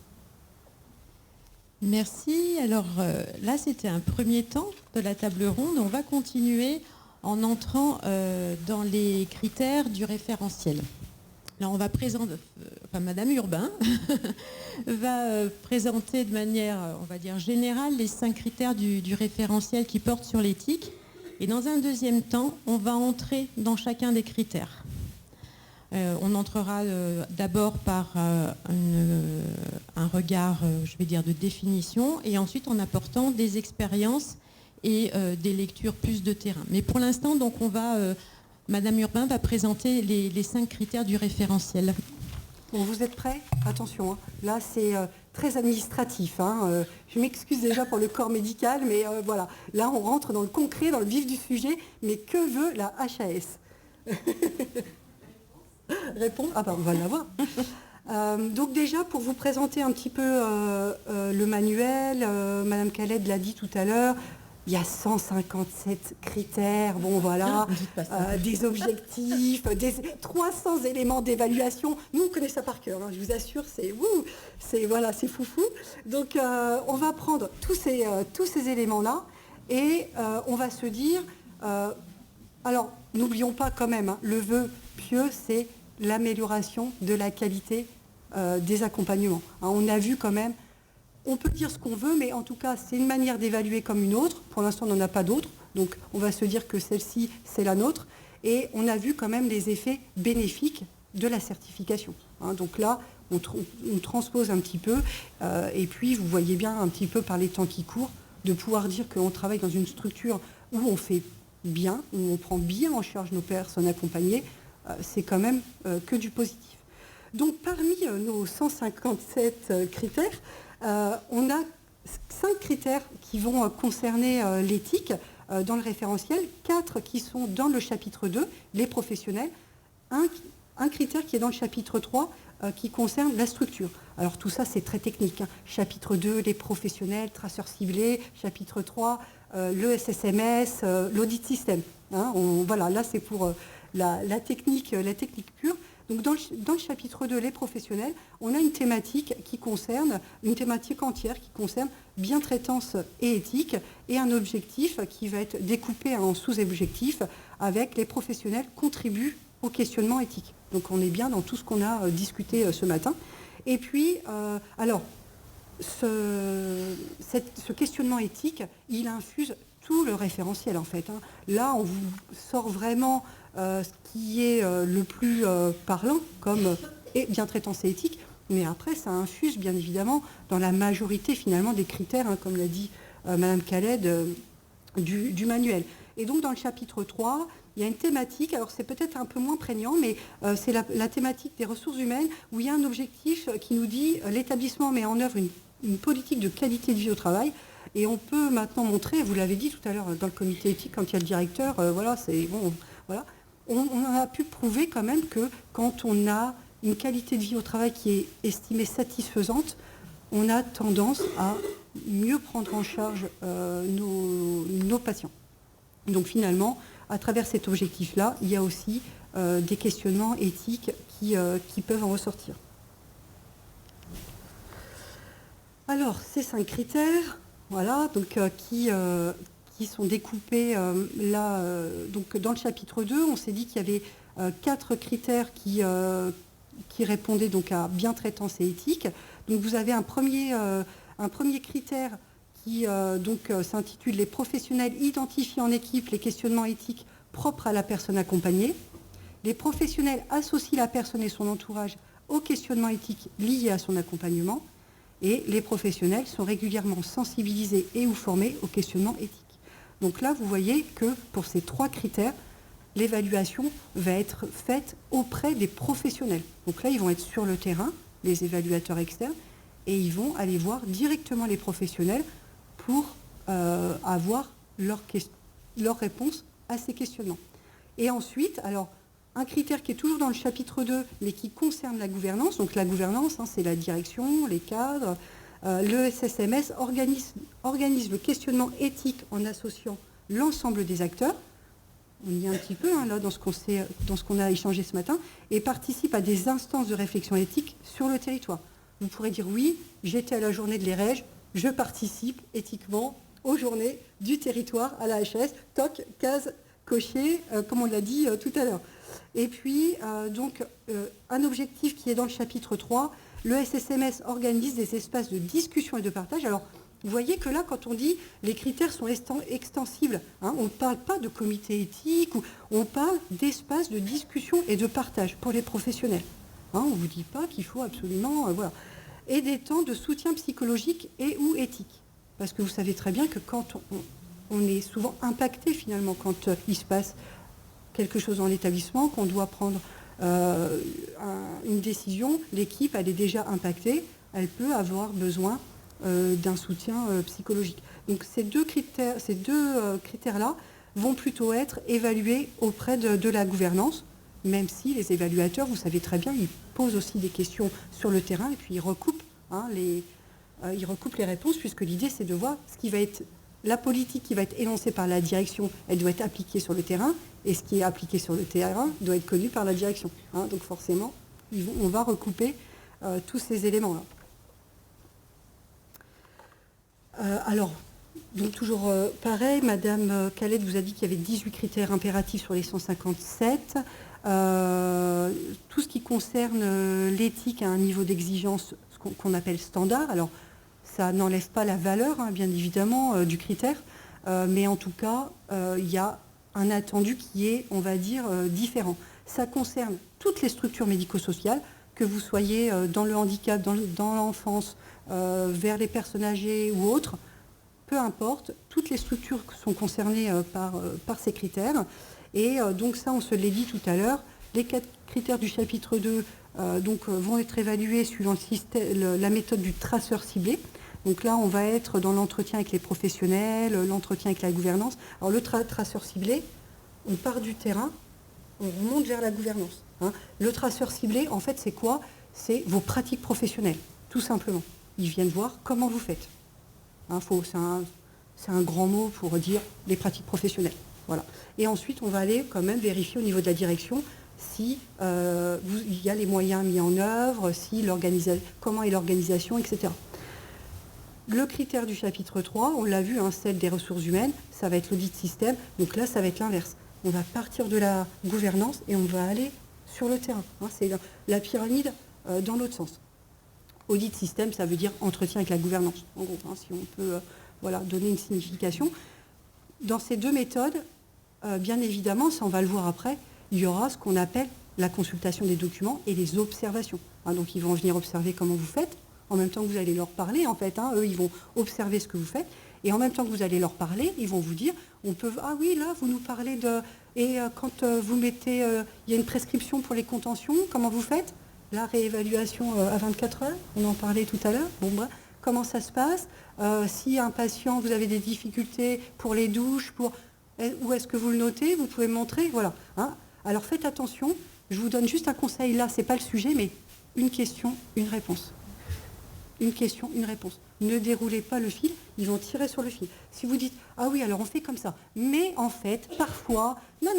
Speaker 1: Merci. Alors là, c'était un premier temps de la table ronde. On va continuer en entrant dans les critères du référentiel. Là, on va présenter, Madame Urbain va présenter de manière, on va dire, générale les 5 critères du référentiel qui portent sur l'éthique. Et dans un deuxième temps, on va entrer dans chacun des critères. On entrera d'abord par un regard, je vais dire, de définition, et ensuite en apportant des expériences et des lectures plus de terrain. Mais pour l'instant, donc, Madame Urbain va présenter les 5 critères du référentiel.
Speaker 3: Bon, vous êtes prêts? Attention, hein. Là c'est très administratif. Hein. Je m'excuse déjà pour le corps médical, mais voilà. Là on rentre dans le concret, dans le vif du sujet. Mais que veut la HAS? Réponse? Ah ben on va l'avoir. Donc déjà, pour vous présenter un petit peu le manuel, Madame Khaled l'a dit tout à l'heure, il y a 157 critères, bon voilà, des objectifs, 300 éléments d'évaluation. Nous, on connaît ça par cœur, hein, je vous assure, c'est foufou. Donc, on va prendre tous ces éléments-là et on va se dire, alors, n'oublions pas quand même, hein, le vœu pieux, c'est l'amélioration de la qualité des accompagnements. Hein, on a vu quand même. On peut dire ce qu'on veut, mais en tout cas, c'est une manière d'évaluer comme une autre. Pour l'instant, on n'en a pas d'autre. Donc, on va se dire que celle-ci, c'est la nôtre. Et on a vu quand même les effets bénéfiques de la certification. Hein, donc là, on transpose un petit peu. Et puis, vous voyez bien un petit peu par les temps qui courent, de pouvoir dire qu'on travaille dans une structure où on fait bien, où on prend bien en charge nos personnes accompagnées. C'est quand même que du positif. Donc, parmi nos 157 critères, on a 5 critères qui vont concerner l'éthique dans le référentiel, 4 qui sont dans le chapitre 2, les professionnels, un critère qui est dans le chapitre 3 qui concerne la structure. Alors tout ça c'est très technique. Hein. Chapitre 2, les professionnels, traceurs ciblés, chapitre 3, le SSMS, l'audit système. Hein. Voilà, là c'est pour la technique pure. Donc dans le chapitre 2, les professionnels, on a une thématique entière qui concerne bientraitance et éthique, et un objectif qui va être découpé en sous-objectifs avec les professionnels contribuent au questionnement éthique. Donc on est bien dans tout ce qu'on a discuté ce matin. Et puis, ce questionnement éthique, il infuse tout le référentiel en fait. Hein. Là, on vous sort vraiment ce qui est le plus parlant comme bientraitance et éthique, mais après ça infuse bien évidemment dans la majorité finalement des critères, hein, comme l'a dit Madame Khaled, du manuel. Et donc dans le chapitre 3, il y a une thématique, alors c'est peut-être un peu moins prégnant, mais c'est la thématique des ressources humaines, où il y a un objectif qui nous dit l'établissement met en œuvre une politique de qualité de vie au travail. Et on peut maintenant montrer, vous l'avez dit tout à l'heure dans le comité éthique, quand il y a le directeur, voilà, c'est bon, voilà. On a pu prouver quand même que quand on a une qualité de vie au travail qui est estimée satisfaisante, on a tendance à mieux prendre en charge nos patients. Donc finalement, à travers cet objectif-là, il y a aussi des questionnements éthiques qui peuvent en ressortir. Alors, ces 5 critères, voilà, donc qui sont découpés là. Donc dans le chapitre 2, on s'est dit qu'il y avait 4 critères qui répondaient donc à bientraitance et éthique. Donc vous avez un premier critère qui s'intitule « Les professionnels identifient en équipe les questionnements éthiques propres à la personne accompagnée ». Les professionnels associent la personne et son entourage aux questionnements éthiques liés à son accompagnement. Et les professionnels sont régulièrement sensibilisés et ou formés aux questionnements éthiques. Donc là, vous voyez que pour ces 3 critères, l'évaluation va être faite auprès des professionnels. Donc là, ils vont être sur le terrain, les évaluateurs externes, et ils vont aller voir directement les professionnels pour avoir leur réponse à ces questionnements. Et ensuite, alors, un critère qui est toujours dans le chapitre 2, mais qui concerne la gouvernance. Donc la gouvernance, hein, c'est la direction, les cadres. Le SSMS organise le questionnement éthique en associant l'ensemble des acteurs. On y est un petit peu hein, là dans ce qu'on a échangé ce matin, et participe à des instances de réflexion éthique sur le territoire. Vous pourrez dire oui, j'étais à la journée de l'EREJ, je participe éthiquement aux journées du territoire à la HS, toc, case cochée, comme on l'a dit tout à l'heure. Et puis, un objectif qui est dans le chapitre 3, le SSMS organise des espaces de discussion et de partage. Alors, vous voyez que là, quand on dit les critères sont extensibles, hein, on ne parle pas de comité éthique, on parle d'espaces de discussion et de partage pour les professionnels. Hein, on ne vous dit pas qu'il faut absolument... voilà. Et des temps de soutien psychologique et ou éthique. Parce que vous savez très bien que quand on est souvent impacté finalement, quand il se passe quelque chose dans l'établissement, qu'on doit prendre une décision, l'équipe, elle est déjà impactée, elle peut avoir besoin d'un soutien psychologique. Donc ces deux critères-là vont plutôt être évalués auprès de la gouvernance, même si les évaluateurs, vous savez très bien, ils posent aussi des questions sur le terrain et puis ils recoupent les réponses, puisque l'idée c'est de voir ce qui va être la politique qui va être énoncée par la direction, elle doit être appliquée sur le terrain, et ce qui est appliqué sur le terrain doit être connu par la direction. Donc forcément, on va recouper tous ces éléments-là. Alors, donc toujours pareil, Madame Calette vous a dit qu'il y avait 18 critères impératifs sur les 157. Tout ce qui concerne l'éthique à un niveau d'exigence qu'on appelle standard. Alors, ça n'enlève pas la valeur, bien évidemment, du critère, mais en tout cas, il y a un attendu qui est, on va dire, différent. Ça concerne toutes les structures médico-sociales, que vous soyez dans le handicap, dans l'enfance, vers les personnes âgées ou autres, peu importe, toutes les structures sont concernées par ces critères. Et donc ça, on se l'est dit tout à l'heure, les 4 critères du chapitre 2 vont être évalués suivant la méthode du traceur ciblé. Donc là, on va être dans l'entretien avec les professionnels, l'entretien avec la gouvernance. Alors le traceur ciblé, on part du terrain, on remonte vers la gouvernance. Le traceur ciblé, en fait, c'est quoi? C'est vos pratiques professionnelles, tout simplement. Ils viennent voir comment vous faites. C'est un grand mot pour dire les pratiques professionnelles. Voilà. Et ensuite, on va aller quand même vérifier au niveau de la direction si il y a les moyens mis en œuvre, comment est l'organisation, etc. Le critère du chapitre 3, on l'a vu, celle des ressources humaines, ça va être l'audit système. Donc là, ça va être l'inverse. On va partir de la gouvernance et on va aller sur le terrain. C'est la pyramide dans l'autre sens. Audit système, ça veut dire entretien avec la gouvernance. En gros, si on peut donner une signification. Dans ces deux méthodes, bien évidemment, ça on va le voir après, il y aura ce qu'on appelle la consultation des documents et les observations. Donc ils vont venir observer comment vous faites, en même temps que vous allez leur parler, en fait. Eux, ils vont observer ce que vous faites, et en même temps que vous allez leur parler, ils vont vous dire, ah oui, là, vous nous parlez de... Et quand vous mettez... il y a une prescription pour les contentions, comment vous faites? La réévaluation à 24 heures, on en parlait tout à l'heure. Bon, bref, comment ça se passe? Si un patient, vous avez des difficultés pour les douches, où est-ce que vous le notez? Vous pouvez me montrer, voilà. Alors faites attention, je vous donne juste un conseil là, c'est pas le sujet, mais une question, une réponse. Une question, une réponse. Ne déroulez pas le fil, ils vont tirer sur le fil. Si vous dites, ah oui, alors on fait comme ça, mais en fait, parfois, non.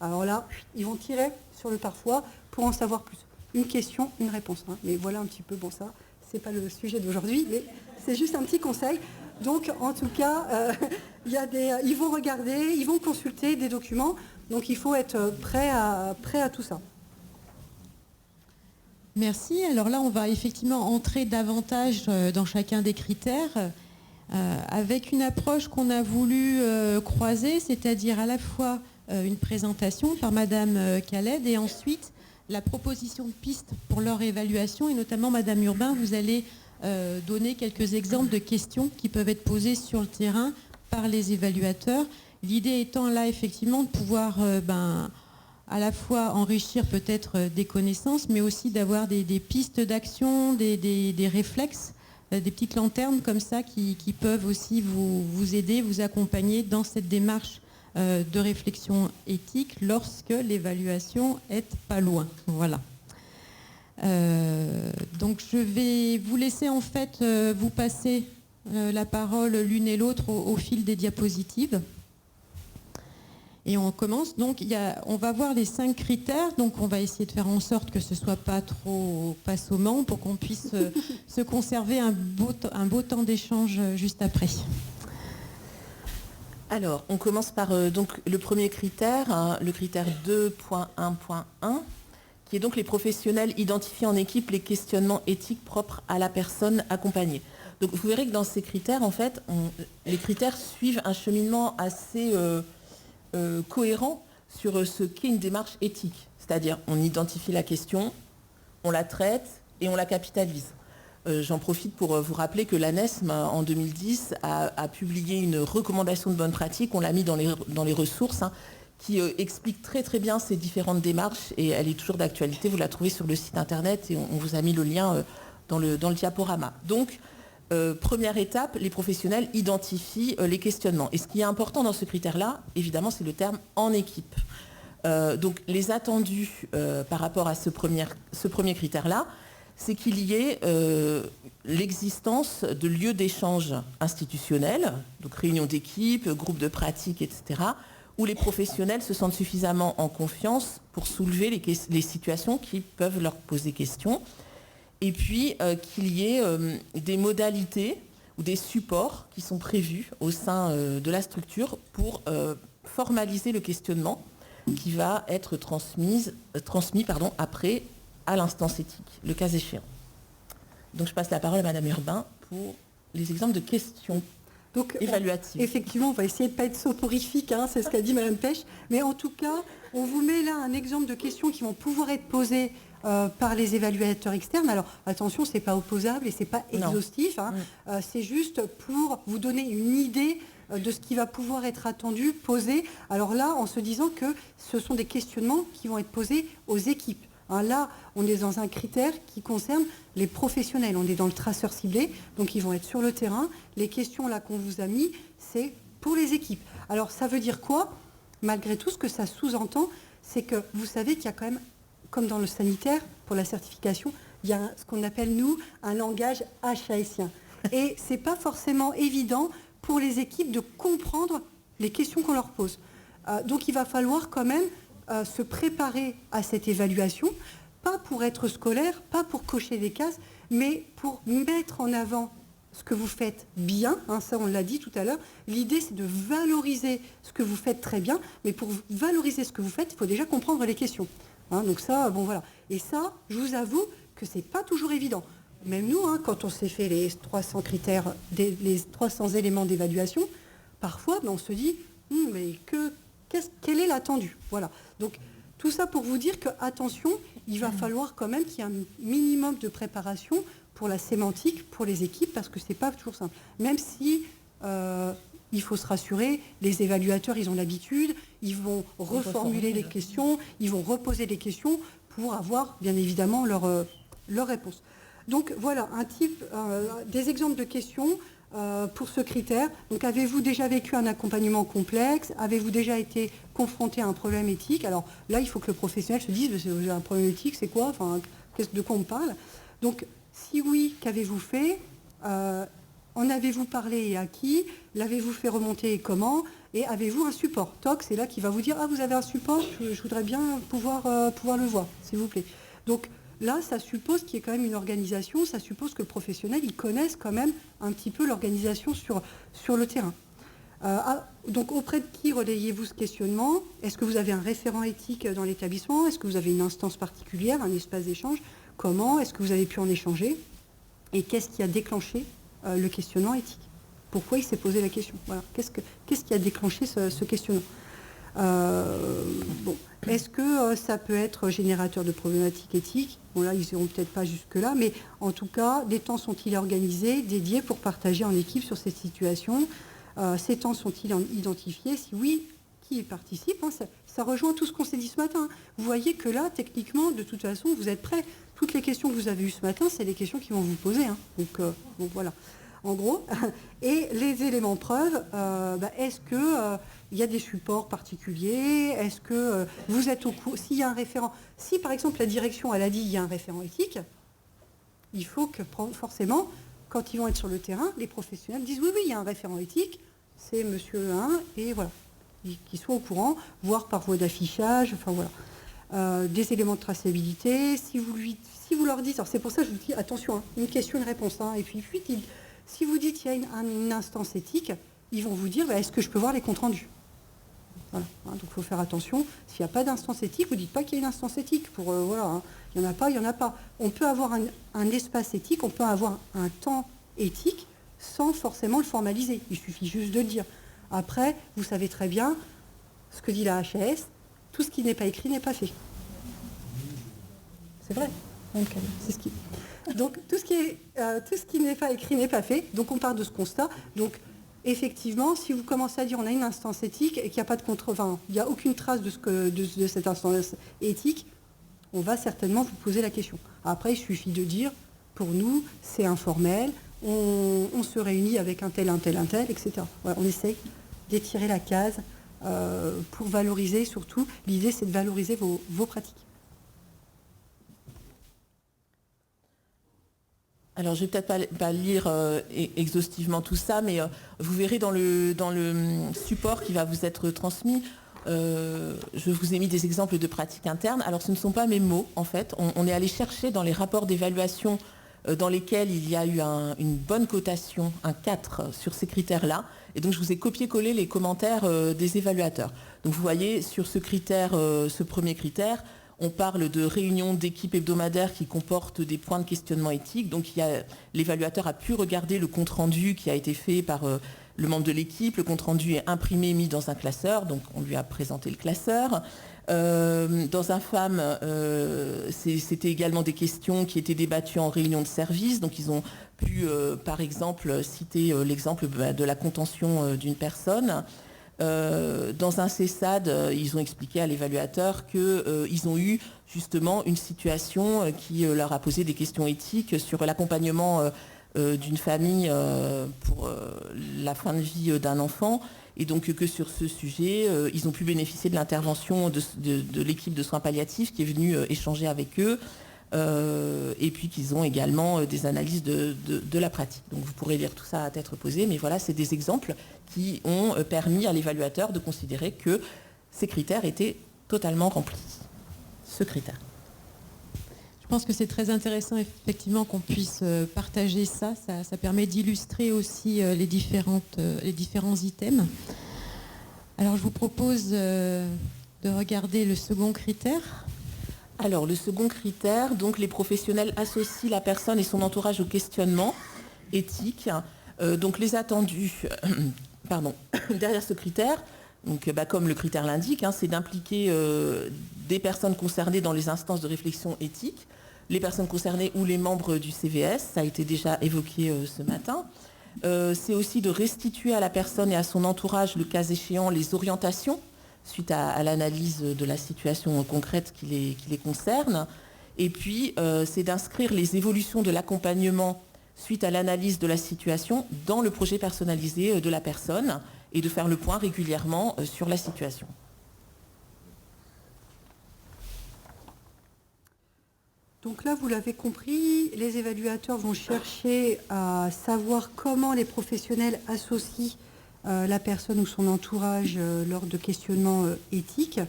Speaker 3: Alors là, ils vont tirer sur le parfois pour en savoir plus. Une question, une réponse. Mais voilà un petit peu, bon ça, c'est pas le sujet d'aujourd'hui, mais c'est juste un petit conseil. Donc, en tout cas, ils vont regarder, ils vont consulter des documents, donc il faut être prêt à tout ça.
Speaker 1: Merci. Alors là, on va effectivement entrer davantage dans chacun des critères avec une approche qu'on a voulu croiser, c'est-à-dire à la fois une présentation par Madame Calette et ensuite la proposition de pistes pour leur évaluation. Et notamment, Madame Urbain, vous allez donner quelques exemples de questions qui peuvent être posées sur le terrain par les évaluateurs. L'idée étant là, effectivement, de pouvoir... à la fois enrichir peut-être des connaissances, mais aussi d'avoir des pistes d'action, des réflexes, des petites lanternes comme ça qui peuvent aussi vous aider, vous accompagner dans cette démarche de réflexion éthique lorsque l'évaluation est pas loin. Voilà. Donc je vais vous laisser en fait vous passer la parole l'une et l'autre au fil des diapositives. Et on commence, donc on va voir les 5 critères, donc on va essayer de faire en sorte que ce ne soit pas trop assommant pour qu'on puisse se conserver un beau temps d'échange juste après.
Speaker 2: Alors, on commence par donc, le premier critère, le critère 2.1.1, qui est donc les professionnels identifient en équipe les questionnements éthiques propres à la personne accompagnée. Donc vous verrez que dans ces critères, en fait, les critères suivent un cheminement assez... cohérent sur ce qu'est une démarche éthique. C'est-à-dire, on identifie la question, on la traite et on la capitalise. J'en profite pour vous rappeler que l'ANESM, en 2010, a publié une recommandation de bonne pratique, on l'a mis dans les ressources, qui explique très très bien ces différentes démarches et elle est toujours d'actualité. Vous la trouvez sur le site internet et on vous a mis le lien dans le diaporama. Donc, première étape, les professionnels identifient les questionnements. Et ce qui est important dans ce critère-là, évidemment, c'est le terme en équipe. Donc, les attendus par rapport à ce premier critère-là, c'est qu'il y ait l'existence de lieux d'échange institutionnels, donc réunions d'équipe, groupes de pratique, etc., où les professionnels se sentent suffisamment en confiance pour soulever les situations qui peuvent leur poser question. Et puis qu'il y ait des modalités ou des supports qui sont prévus au sein de la structure pour formaliser le questionnement qui va être transmis après à l'instance éthique, le cas échéant. Donc je passe la parole à Madame Urbain pour les exemples de questions. Donc, évaluative.
Speaker 3: Effectivement, on va essayer de ne pas être soporifique, hein, c'est ce qu'a dit Madame Pêche. Mais en tout cas, on vous met là un exemple de questions qui vont pouvoir être posées par les évaluateurs externes. Alors attention, ce n'est pas opposable et ce n'est pas exhaustif. Hein. C'est juste pour vous donner une idée de ce qui va pouvoir être attendu, posé. Alors là, en se disant que ce sont des questionnements qui vont être posés aux équipes. Hein, là, on est dans un critère qui concerne les professionnels. On est dans le traceur ciblé, donc ils vont être sur le terrain. Les questions là qu'on vous a mis, c'est pour les équipes. Alors ça veut dire quoi? Malgré tout, ce que ça sous-entend, c'est que vous savez qu'il y a quand même, comme dans le sanitaire, pour la certification, il y a ce qu'on appelle, nous, un langage HASien. Et ce n'est pas forcément évident pour les équipes de comprendre les questions qu'on leur pose. Donc il va falloir quand même se préparer à cette évaluation, pas pour être scolaire, pas pour cocher des cases, mais pour mettre en avant ce que vous faites bien, hein, ça on l'a dit tout à l'heure. L'idée c'est de valoriser ce que vous faites très bien, mais pour valoriser ce que vous faites, il faut déjà comprendre les questions. Hein, donc ça, bon voilà. Et ça, je vous avoue que c'est pas toujours évident. Même nous, hein, quand on s'est fait les 300 critères, les 300 éléments d'évaluation, parfois on se dit, mais quel est l'attendu? Voilà. Donc, tout ça pour vous dire que, attention, il va falloir quand même qu'il y ait un minimum de préparation pour la sémantique, pour les équipes, parce que ce n'est pas toujours simple. Même si il faut se rassurer, les évaluateurs, ils ont l'habitude, ils vont reformuler les questions, ils vont reposer les questions pour avoir, bien évidemment, leur réponse. Donc, voilà, des exemples de questions. Pour ce critère. Donc, avez-vous déjà vécu un accompagnement complexe? Avez-vous déjà été confronté à un problème éthique? Alors là, il faut que le professionnel se dise, j'ai un problème éthique, c'est quoi? Enfin, de quoi on parle? Donc, si oui, qu'avez-vous fait? En avez-vous parlé et à qui? L'avez-vous fait remonter et comment? Et avez-vous un support? TOC, c'est là qui va vous dire, vous avez un support, je voudrais bien pouvoir le voir, s'il vous plaît. Donc, là, ça suppose qu'il y ait quand même une organisation, ça suppose que le professionnel, il connaisse quand même un petit peu l'organisation sur le terrain. Donc, auprès de qui relayez-vous ce questionnement? Est-ce que vous avez un référent éthique dans l'établissement? Est-ce que vous avez une instance particulière, un espace d'échange? Comment? Est-ce que vous avez pu en échanger? Et qu'est-ce qui a déclenché le questionnement éthique? Pourquoi il s'est posé la question? Voilà. Qu'est-ce qui a déclenché ce questionnement? Est-ce que ça peut être générateur de problématiques éthiques? Bon, là, ils n'iront peut-être pas jusque-là, mais en tout cas, des temps sont-ils organisés, dédiés pour partager en équipe sur cette situation? Ces temps sont-ils identifiés? Si oui, qui y participe? Ça rejoint tout ce qu'on s'est dit ce matin. Vous voyez que là, techniquement, de toute façon, vous êtes prêts. Toutes les questions que vous avez eues ce matin, c'est les questions qu'ils vont vous poser. Hein. Donc, voilà. En gros, et les éléments preuves, est-ce que il y a des supports particuliers? Est-ce que vous êtes au courant? S'il y a un référent, si par exemple la direction elle a dit il y a un référent éthique, il faut que forcément, quand ils vont être sur le terrain, les professionnels disent oui, il y a un référent éthique, c'est monsieur 1, et voilà, qu'ils soient au courant, voire par voie d'affichage, enfin voilà. Des éléments de traçabilité, si vous leur dites, alors c'est pour ça que je vous dis attention, hein, une question, une réponse, hein, et puis si vous dites qu'il y a une instance éthique, ils vont vous dire est-ce que je peux voir les comptes rendus? Voilà, hein, donc il faut faire attention. S'il n'y a pas d'instance éthique, vous ne dites pas qu'il y a une instance éthique. Voilà, hein, il n'y en a pas, il n'y en a pas. On peut avoir un espace éthique, on peut avoir un temps éthique sans forcément le formaliser. Il suffit juste de le dire. Après, vous savez très bien ce que dit la HAS, tout ce qui n'est pas écrit n'est pas fait. C'est vrai. Donc, c'est ce qui... Donc tout ce qui n'est pas écrit n'est pas fait. Donc on part de ce constat. Donc effectivement, si vous commencez à dire on a une instance éthique et qu'il n'y a pas de il n'y a aucune trace de cette instance éthique, on va certainement vous poser la question. Après, il suffit de dire, pour nous, c'est informel, on se réunit avec un tel, etc. Voilà, on essaye d'étirer la case pour valoriser, surtout, l'idée c'est de valoriser vos pratiques.
Speaker 2: Alors, je ne vais peut-être pas lire exhaustivement tout ça, mais vous verrez dans le support qui va vous être transmis, je vous ai mis des exemples de pratiques internes. Alors, ce ne sont pas mes mots, en fait. On est allé chercher dans les rapports d'évaluation dans lesquels il y a eu une bonne cotation, un 4 sur ces critères-là. Et donc, je vous ai copié-collé les commentaires des évaluateurs. Donc, vous voyez, sur ce critère, ce premier critère, on parle de réunions d'équipe hebdomadaires qui comportent des points de questionnement éthique. Donc, l'évaluateur a pu regarder le compte-rendu qui a été fait par le membre de l'équipe. Le compte-rendu est imprimé, mis dans un classeur. Donc, on lui a présenté le classeur. Dans Infam, c'était également des questions qui étaient débattues en réunion de service. Donc, ils ont pu, par exemple, citer l'exemple de la contention d'une personne. Dans un CESAD, ils ont expliqué à l'évaluateur qu'ils ont eu justement une situation qui leur a posé des questions éthiques sur l'accompagnement d'une famille pour la fin de vie d'un enfant. Et donc que sur ce sujet, ils ont pu bénéficier de l'intervention de l'équipe de soins palliatifs qui est venue échanger avec eux. Et puis qu'ils ont également des analyses de la pratique. Donc vous pourrez lire tout ça à tête reposée, mais voilà, c'est des exemples qui ont permis à l'évaluateur de considérer que ces critères étaient totalement remplis. Ce critère.
Speaker 1: Je pense que c'est très intéressant effectivement qu'on puisse partager ça. Ça permet d'illustrer aussi les différents items. Alors je vous propose de regarder le second critère.
Speaker 2: Alors, le second critère, donc les professionnels associent la personne et son entourage au questionnement éthique. Donc, les attendus, derrière ce critère, donc, comme le critère l'indique, c'est d'impliquer des personnes concernées dans les instances de réflexion éthique, les personnes concernées ou les membres du CVS, ça a été déjà évoqué ce matin. C'est aussi de restituer à la personne et à son entourage, le cas échéant, les orientations suite à l'analyse de la situation concrète qui les concerne. Et puis, c'est d'inscrire les évolutions de l'accompagnement suite à l'analyse de la situation dans le projet personnalisé de la personne et de faire le point régulièrement sur la situation.
Speaker 3: Donc là, vous l'avez compris, les évaluateurs vont chercher à savoir comment les professionnels associent la personne ou son entourage lors de questionnements éthiques.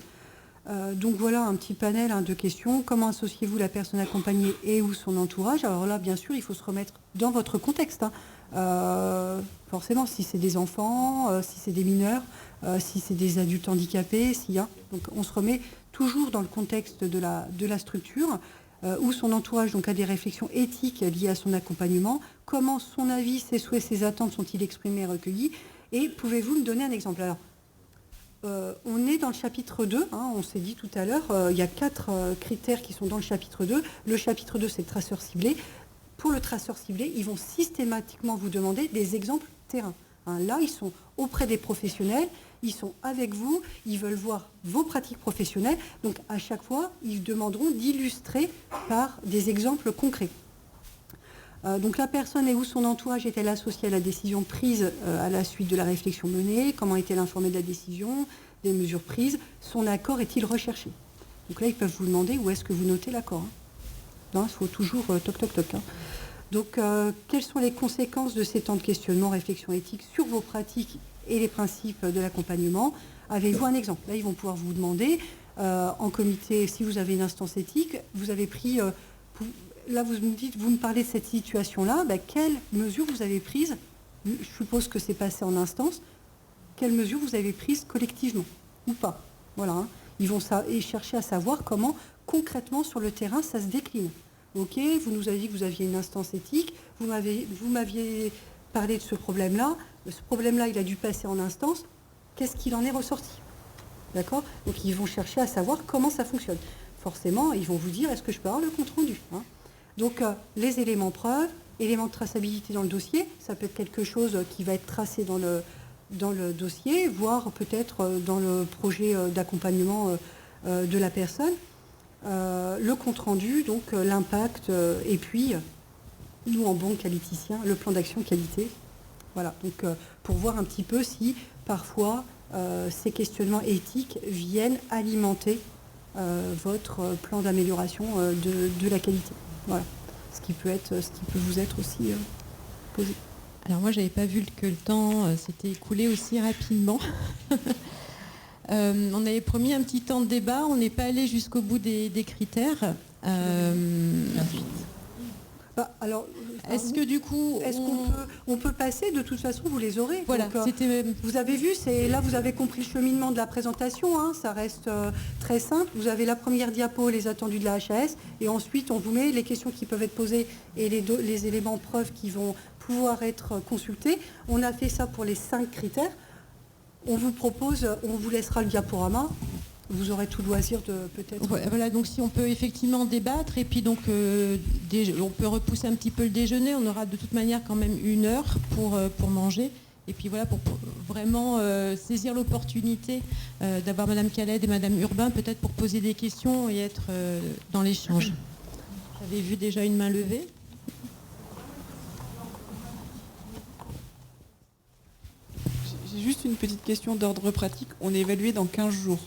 Speaker 3: Donc voilà un petit panel de questions. Comment associez-vous la personne accompagnée et ou son entourage? Alors là, bien sûr, il faut se remettre dans votre contexte. Forcément, si c'est des enfants, si c'est des mineurs, si c'est des adultes handicapés, donc on se remet toujours dans le contexte de la structure où son entourage donc, a des réflexions éthiques liées à son accompagnement. Comment son avis, ses souhaits, ses attentes sont-ils exprimés et recueillis? Et pouvez-vous me donner un exemple? Alors, on est dans le chapitre 2, on s'est dit tout à l'heure, il y a 4 critères qui sont dans le chapitre 2. Le chapitre 2, c'est le traceur ciblé. Pour le traceur ciblé, ils vont systématiquement vous demander des exemples terrain. Là, ils sont auprès des professionnels, ils sont avec vous, ils veulent voir vos pratiques professionnelles. Donc, à chaque fois, ils demanderont d'illustrer par des exemples concrets. Donc la personne et ou son entourage est-elle associée à la décision prise à la suite de la réflexion menée? Comment est-elle informée de la décision, des mesures prises? Son accord est-il recherché? Donc là, ils peuvent vous demander où est-ce que vous notez l'accord. Il faut toujours toc. Donc, quelles sont les conséquences de ces temps de questionnement, réflexion éthique sur vos pratiques et les principes de l'accompagnement? Avez-vous un exemple? Là, ils vont pouvoir vous demander, en comité, si vous avez une instance éthique, vous avez pris... Là, vous me parlez de cette situation-là, quelles mesures vous avez prises? Je suppose que c'est passé en instance. Quelles mesures vous avez prises collectivement ou pas? Voilà. Ils vont chercher à savoir comment, concrètement, sur le terrain, ça se décline. Ok, vous nous avez dit que vous aviez une instance éthique, vous m'aviez parlé de ce problème-là. Ce problème-là, il a dû passer en instance. Qu'est-ce qu'il en est ressorti? D'accord? Donc, ils vont chercher à savoir comment ça fonctionne. Forcément, ils vont vous dire, est-ce que je peux avoir le compte-rendu? Donc, les éléments preuves élément de traçabilité dans le dossier. Ça peut être quelque chose qui va être tracé dans le dossier, voire peut-être dans le projet d'accompagnement de la personne. Le compte-rendu, donc l'impact, et puis, nous en bon qualiticien, le plan d'action qualité. Voilà, donc pour voir un petit peu si parfois ces questionnements éthiques viennent alimenter votre plan d'amélioration de la qualité. Voilà, ce qui peut vous être aussi posé.
Speaker 1: Alors moi, j'avais pas vu que le temps s'était écoulé aussi rapidement. On avait promis un petit temps de débat, on n'est pas allé jusqu'au bout des critères.
Speaker 2: 28.
Speaker 3: Alors,
Speaker 1: est-ce que du coup,
Speaker 3: on peut passer, de toute façon, vous les aurez.
Speaker 1: Voilà,
Speaker 3: donc,
Speaker 1: c'était...
Speaker 3: Vous avez vu, là vous avez compris le cheminement de la présentation, hein, ça reste très simple. Vous avez la première diapo, les attendus de la HAS, et ensuite on vous met les questions qui peuvent être posées et les éléments preuves qui vont pouvoir être consultés. On a fait ça pour les 5 critères. On vous laissera le diaporama. Vous aurez tout loisir de peut-être...
Speaker 1: Voilà, donc si on peut effectivement débattre, et puis donc on peut repousser un petit peu le déjeuner, on aura de toute manière quand même 1 heure pour manger. Et puis voilà, pour vraiment saisir l'opportunité d'avoir Madame Khaled et Madame Urbain, peut-être pour poser des questions et être dans l'échange. J'avais vu déjà une main levée.
Speaker 4: J'ai juste une petite question d'ordre pratique. On est évalué dans 15 jours.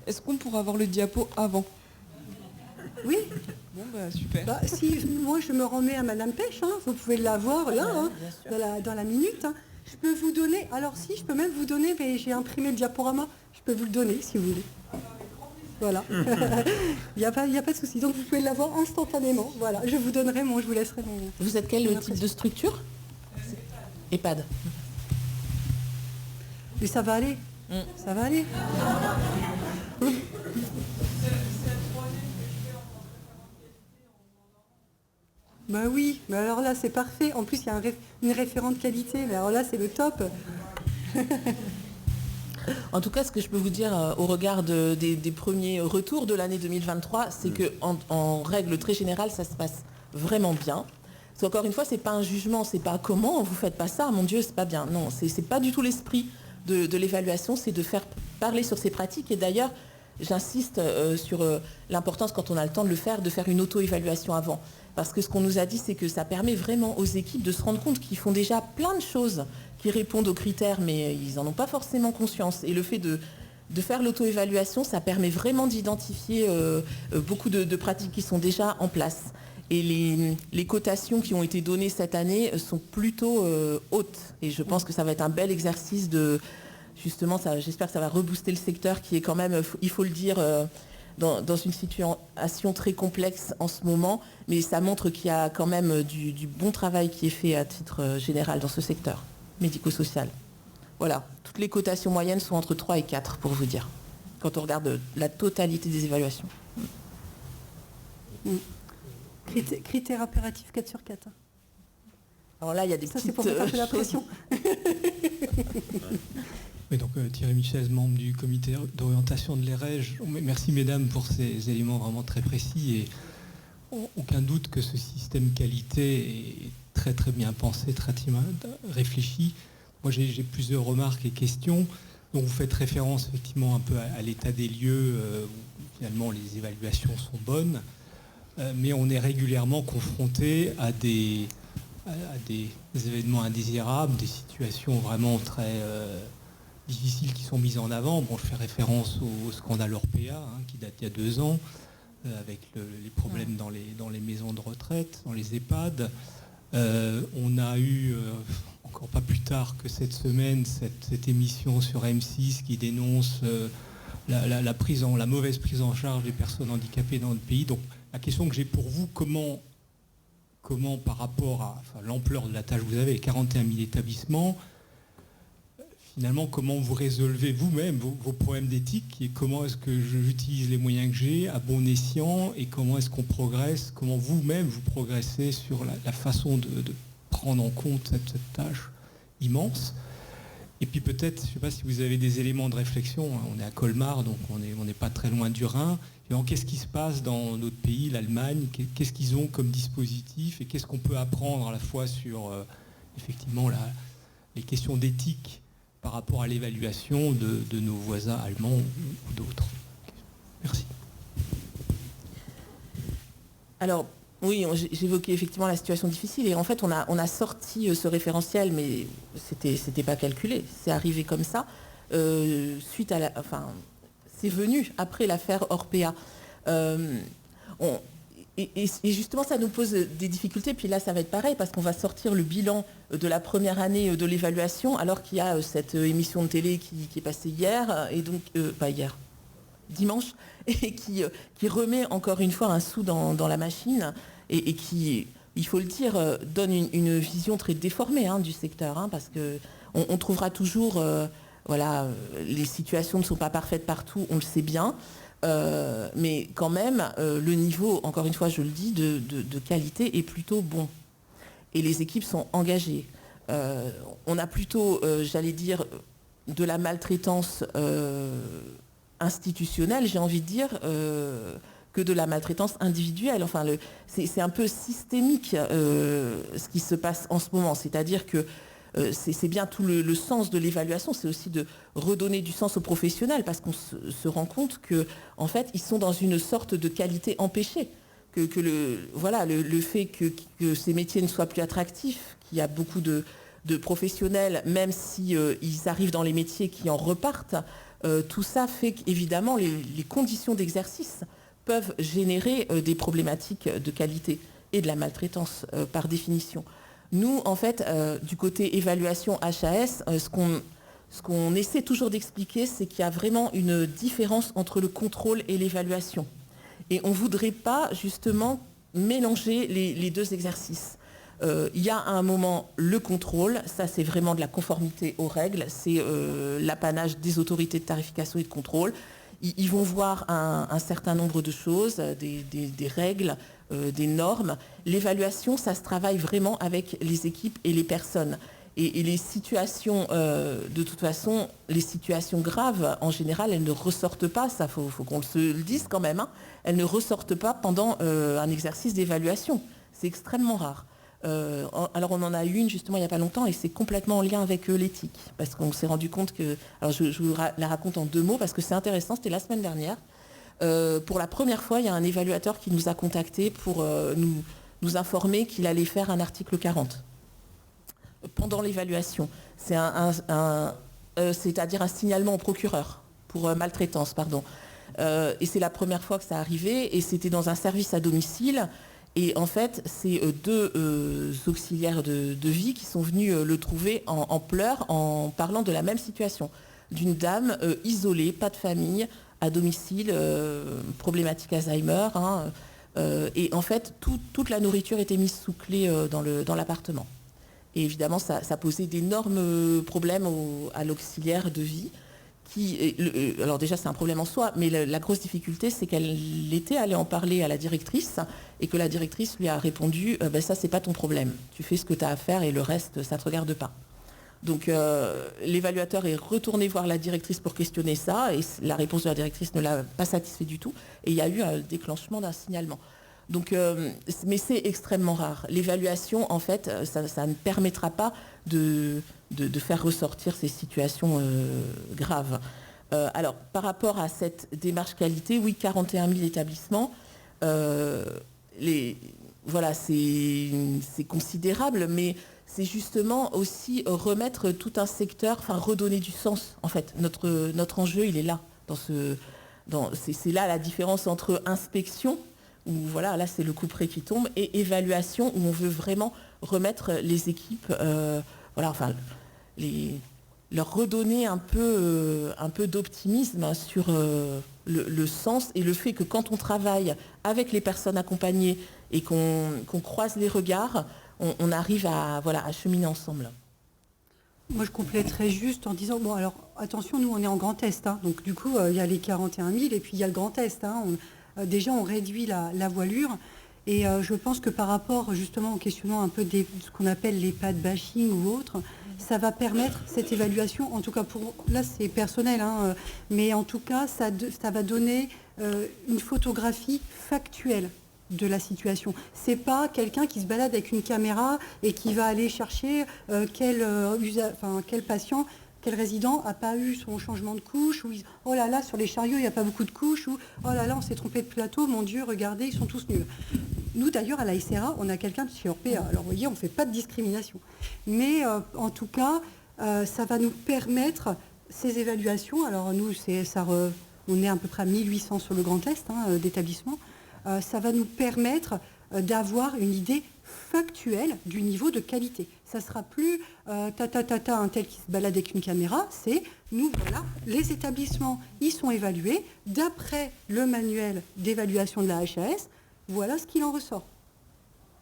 Speaker 4: Est-ce qu'on pourra avoir le diapo avant?
Speaker 3: Oui.
Speaker 4: Bon, super.
Speaker 3: Si moi je me remets à Madame Pêche, hein, vous pouvez l'avoir là, hein, dans la minute. Hein. Je peux vous donner, je peux même vous donner, mais j'ai imprimé le diaporama, je peux vous le donner si vous voulez. Voilà. Il n'y a pas de souci. Donc vous pouvez l'avoir instantanément. Voilà. Je vous laisserai mon...
Speaker 2: Vous êtes quel type de structure? EHPAD.
Speaker 3: Mais ça va aller. Ça va aller. Ben oui, mais alors là c'est parfait. En plus il y a une référente qualité, mais alors là c'est le top.
Speaker 2: En tout cas, ce que je peux vous dire au regard des premiers retours de l'année 2023, c'est que en règle très générale, ça se passe vraiment bien. Parce qu'encore une fois, c'est pas un jugement, c'est pas comment vous faites pas ça, mon Dieu, c'est pas bien. Non, c'est pas du tout l'esprit de l'évaluation, c'est de faire parler sur ces pratiques. Et d'ailleurs, j'insiste sur l'importance, quand on a le temps de le faire, de faire une auto-évaluation avant. Parce que ce qu'on nous a dit, c'est que ça permet vraiment aux équipes de se rendre compte qu'ils font déjà plein de choses qui répondent aux critères, mais ils n'en ont pas forcément conscience. Et le fait de faire l'auto-évaluation, ça permet vraiment d'identifier beaucoup de pratiques qui sont déjà en place. Et les cotations qui ont été données cette année sont plutôt hautes. Et je pense que ça va être un bel exercice de... Justement, j'espère que ça va rebooster le secteur qui est quand même, il faut le dire, dans une situation très complexe en ce moment. Mais ça montre qu'il y a quand même du bon travail qui est fait à titre général dans ce secteur médico-social. Voilà, toutes les cotations moyennes sont entre 3 et 4, pour vous dire, quand on regarde la totalité des évaluations.
Speaker 3: Critères impératifs 4 sur 4.
Speaker 2: Alors là, il y a des
Speaker 3: ça,
Speaker 2: petites...
Speaker 3: c'est pour mettre un peu la pression.
Speaker 5: Oui, donc Thierry Michel, membre du comité d'orientation de l'EREJ. Merci mesdames pour ces éléments vraiment très précis. Et aucun doute que ce système qualité est très très bien pensé, très bien réfléchi. Moi j'ai plusieurs remarques et questions. Donc vous faites référence effectivement un peu à l'état des lieux, où finalement les évaluations sont bonnes. Mais on est régulièrement confronté à des événements indésirables, des situations vraiment très difficiles qui sont mises en avant. Bon, je fais référence au scandale Orpea, qui date il y a 2 ans, avec les problèmes dans les maisons de retraite, dans les EHPAD. On a eu, encore pas plus tard que cette semaine, cette émission sur M6 qui dénonce la mauvaise prise en charge des personnes handicapées dans notre pays. Donc la question que j'ai pour vous, comment par rapport à l'ampleur de la tâche que vous avez, 41 000 établissements, finalement, comment vous résolvez vous-même vos problèmes d'éthique et comment est-ce que j'utilise les moyens que j'ai à bon escient et comment est-ce qu'on progresse, comment vous-même vous progressez sur la façon de prendre en compte cette tâche immense. Et puis peut-être, je ne sais pas si vous avez des éléments de réflexion, on est à Colmar, donc on n'est pas très loin du Rhin. qu'est-ce qui se passe dans notre pays, l'Allemagne, qu'est-ce qu'ils ont comme dispositif et qu'est-ce qu'on peut apprendre à la fois sur effectivement les questions d'éthique par rapport à l'évaluation de nos voisins allemands ou d'autres. Merci.
Speaker 2: Alors, oui, j'évoquais effectivement la situation difficile et en fait on a sorti ce référentiel, mais c'était pas calculé, c'est arrivé comme ça, suite à c'est venu après l'affaire Orpea. Et justement, ça nous pose des difficultés. Puis là, ça va être pareil, parce qu'on va sortir le bilan de la première année de l'évaluation, alors qu'il y a cette émission de télé qui est passée hier, et donc, pas hier, dimanche, et qui remet encore une fois un sou dans la machine, et qui, il faut le dire, donne une vision très déformée du secteur, parce qu'on trouvera toujours, les situations ne sont pas parfaites partout, on le sait bien. Mais quand même, le niveau, encore une fois, je le dis, de qualité est plutôt bon. Et les équipes sont engagées. On a plutôt, j'allais dire, de la maltraitance institutionnelle, j'ai envie de dire, que de la maltraitance individuelle. Enfin, c'est un peu systémique ce qui se passe en ce moment. C'est-à-dire que c'est bien tout le sens de l'évaluation, c'est aussi de redonner du sens aux professionnels, parce qu'on se rend compte que, en fait, ils sont dans une sorte de qualité empêchée, que le fait que ces métiers ne soient plus attractifs, qu'il y a beaucoup de professionnels, même si ils arrivent dans les métiers qui en repartent, tout ça fait qu'évidemment les conditions d'exercice peuvent générer des problématiques de qualité et de la maltraitance par définition. Nous, en fait, du côté évaluation HAS, ce qu'on essaie toujours d'expliquer, c'est qu'il y a vraiment une différence entre le contrôle et l'évaluation. Et on ne voudrait pas, justement, mélanger les deux exercices. Il y a à un moment le contrôle, ça c'est vraiment de la conformité aux règles, c'est l'apanage des autorités de tarification et de contrôle. Ils vont voir un certain nombre de choses, des règles, des normes. L'évaluation, ça se travaille vraiment avec les équipes et les personnes. Et les situations, de toute façon, les situations graves, en général, elles ne ressortent pas, ça faut qu'on se le dise quand même, elles ne ressortent pas pendant un exercice d'évaluation. C'est extrêmement rare. Alors on en a eu une justement il n'y a pas longtemps et c'est complètement en lien avec l'éthique, parce qu'on s'est rendu compte que, alors je vous la raconte en 2 mots parce que c'est intéressant, c'était la semaine dernière. Pour la première fois, il y a un évaluateur qui nous a contactés pour nous informer qu'il allait faire un article 40 pendant l'évaluation. C'est c'est-à-dire un signalement au procureur pour maltraitance, pardon. Et c'est la première fois que ça arrivait et c'était dans un service à domicile. Et en fait, c'est 2 auxiliaires de vie qui sont venus le trouver en pleurs en parlant de la même situation. D'une dame isolée, pas de famille, à domicile, problématique Alzheimer. Et en fait, toute la nourriture était mise sous clé dans l'appartement. Et évidemment, ça posait d'énormes problèmes à l'auxiliaire de vie. Alors déjà, c'est un problème en soi, mais la grosse difficulté, c'est qu'elle était allée en parler à la directrice et que la directrice lui a répondu ça, c'est pas ton problème. Tu fais ce que tu as à faire et le reste, ça ne te regarde pas. Donc l'évaluateur est retourné voir la directrice pour questionner ça et la réponse de la directrice ne l'a pas satisfait du tout et il y a eu un déclenchement d'un signalement. Donc, mais c'est extrêmement rare. L'évaluation, en fait, ça ne permettra pas de faire ressortir ces situations graves. Alors, par rapport à cette démarche qualité, oui, 41 000 établissements, voilà, c'est considérable, mais c'est justement aussi remettre tout un secteur, enfin redonner du sens, en fait. Notre enjeu, il est là. C'est là la différence entre inspection, où voilà, là c'est le couperet qui tombe, et évaluation, où on veut vraiment remettre les équipes, leur redonner un peu d'optimisme sur le sens et le fait que quand on travaille avec les personnes accompagnées et qu'on croise les regards, on arrive à cheminer ensemble.
Speaker 3: Moi, je compléterais juste en disant, bon, alors, attention, nous, on est en Grand Est, donc du coup, il y a les 41 000 et puis il y a le Grand Est. Déjà, on réduit la voilure. Et je pense que par rapport, justement, au questionnement un peu de ce qu'on appelle les EHPAD bashing ou autre, ça va permettre cette évaluation, en tout cas là c'est personnel, hein, mais en tout cas ça va donner une photographie factuelle de la situation. C'est pas quelqu'un qui se balade avec une caméra et qui va aller chercher quel patient, quel résident n'a pas eu son changement de couche, ou oh là là, sur les chariots il n'y a pas beaucoup de couches, ou oh là là, on s'est trompé de plateau, mon Dieu, regardez, ils sont tous nuls. Nous d'ailleurs à la SRA, on a quelqu'un de chez Orpea, alors vous voyez, on ne fait pas de discrimination. Mais en tout cas, ça va nous permettre ces évaluations. Alors nous, on est à peu près à 1800 sur le Grand Est d'établissements. Ça va nous permettre d'avoir une idée factuelle du niveau de qualité. Ça ne sera plus un tel qui se balade avec une caméra, c'est nous, voilà, les établissements, ils sont évalués d'après le manuel d'évaluation de la HAS, voilà ce qu'il en ressort.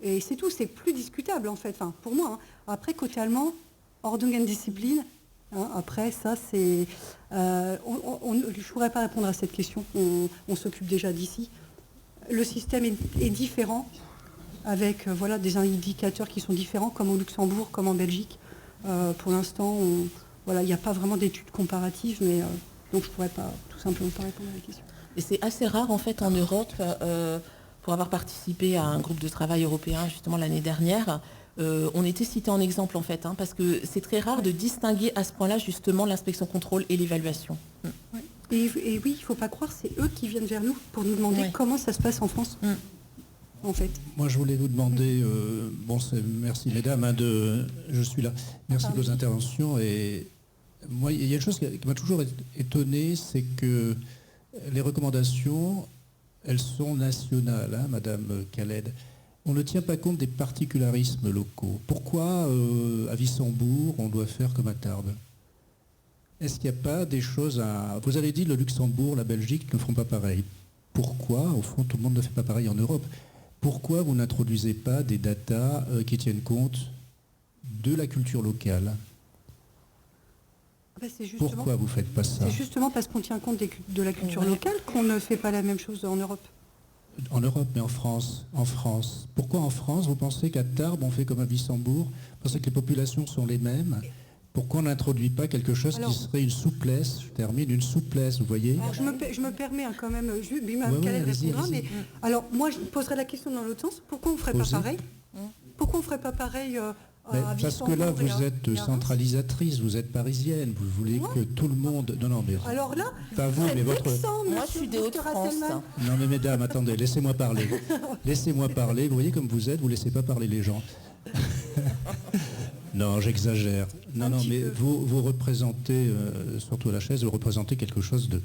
Speaker 3: Et c'est tout, c'est plus discutable en fait, enfin, pour moi. Hein. Après, côté allemand, Ordnung und Disziplin, hein, après ça c'est... je ne pourrais pas répondre à cette question, on s'occupe déjà d'ici. Le système est différent, avec voilà, des indicateurs qui sont différents, comme au Luxembourg, comme en Belgique. Pour l'instant, il n'y a pas vraiment d'études comparatives, mais donc je ne pourrais pas tout simplement pas répondre à la question.
Speaker 2: Et c'est assez rare en fait en Europe, pour avoir participé à un groupe de travail européen justement l'année dernière, on était cité en exemple en fait, hein, parce que c'est très rare de distinguer à ce point-là justement l'inspection contrôle et l'évaluation.
Speaker 3: Ouais. Et oui, il ne faut pas croire, c'est eux qui viennent vers nous pour nous demander comment ça se passe en France. En fait.
Speaker 6: Moi, je voulais vous demander, merci mesdames, je suis là. Merci de vos interventions. Et moi, il y a une chose qui m'a toujours étonné, c'est que les recommandations, elles sont nationales, hein, Madame Khaled. On ne tient pas compte des particularismes locaux. Pourquoi à Wissembourg, on doit faire comme à Tarbes ? Est-ce qu'il n'y a pas des choses à... Vous avez dit le Luxembourg, la Belgique ne feront pas pareil. Pourquoi, au fond, tout le monde ne fait pas pareil en Europe ? Pourquoi vous n'introduisez pas des datas qui tiennent compte de la culture locale ? Pourquoi vous ne faites pas ça ?
Speaker 3: C'est justement parce qu'on tient compte de la culture locale qu'on ne fait pas la même chose en Europe.
Speaker 6: En Europe, mais en France. Pourquoi en France, vous pensez qu'à Tarbes, on fait comme à Wissembourg ? Vous pensez que les populations sont les mêmes ? Pourquoi on n'introduit pas quelque chose qui serait une souplesse ? Je termine, une souplesse, vous voyez ?
Speaker 3: Alors, je me permets quand même, mais alors moi je poserais la question dans l'autre sens. Pourquoi on ne ferait pas pareil ? Pourquoi on ne ferait pas pareil
Speaker 6: parce que là, vous êtes centralisatrice, vous êtes parisienne, vous voulez que tout le monde... Non, mais...
Speaker 3: Alors là,
Speaker 6: pas vous, mais votre...
Speaker 2: Moi, je suis des Hauts-de-France.
Speaker 6: Non, mais mesdames, attendez, laissez-moi parler. Laissez-moi parler. Vous voyez comme vous êtes, vous ne laissez pas parler les gens. Non, j'exagère. Non, mais vous représentez, surtout à la chaise, vous représentez quelque chose de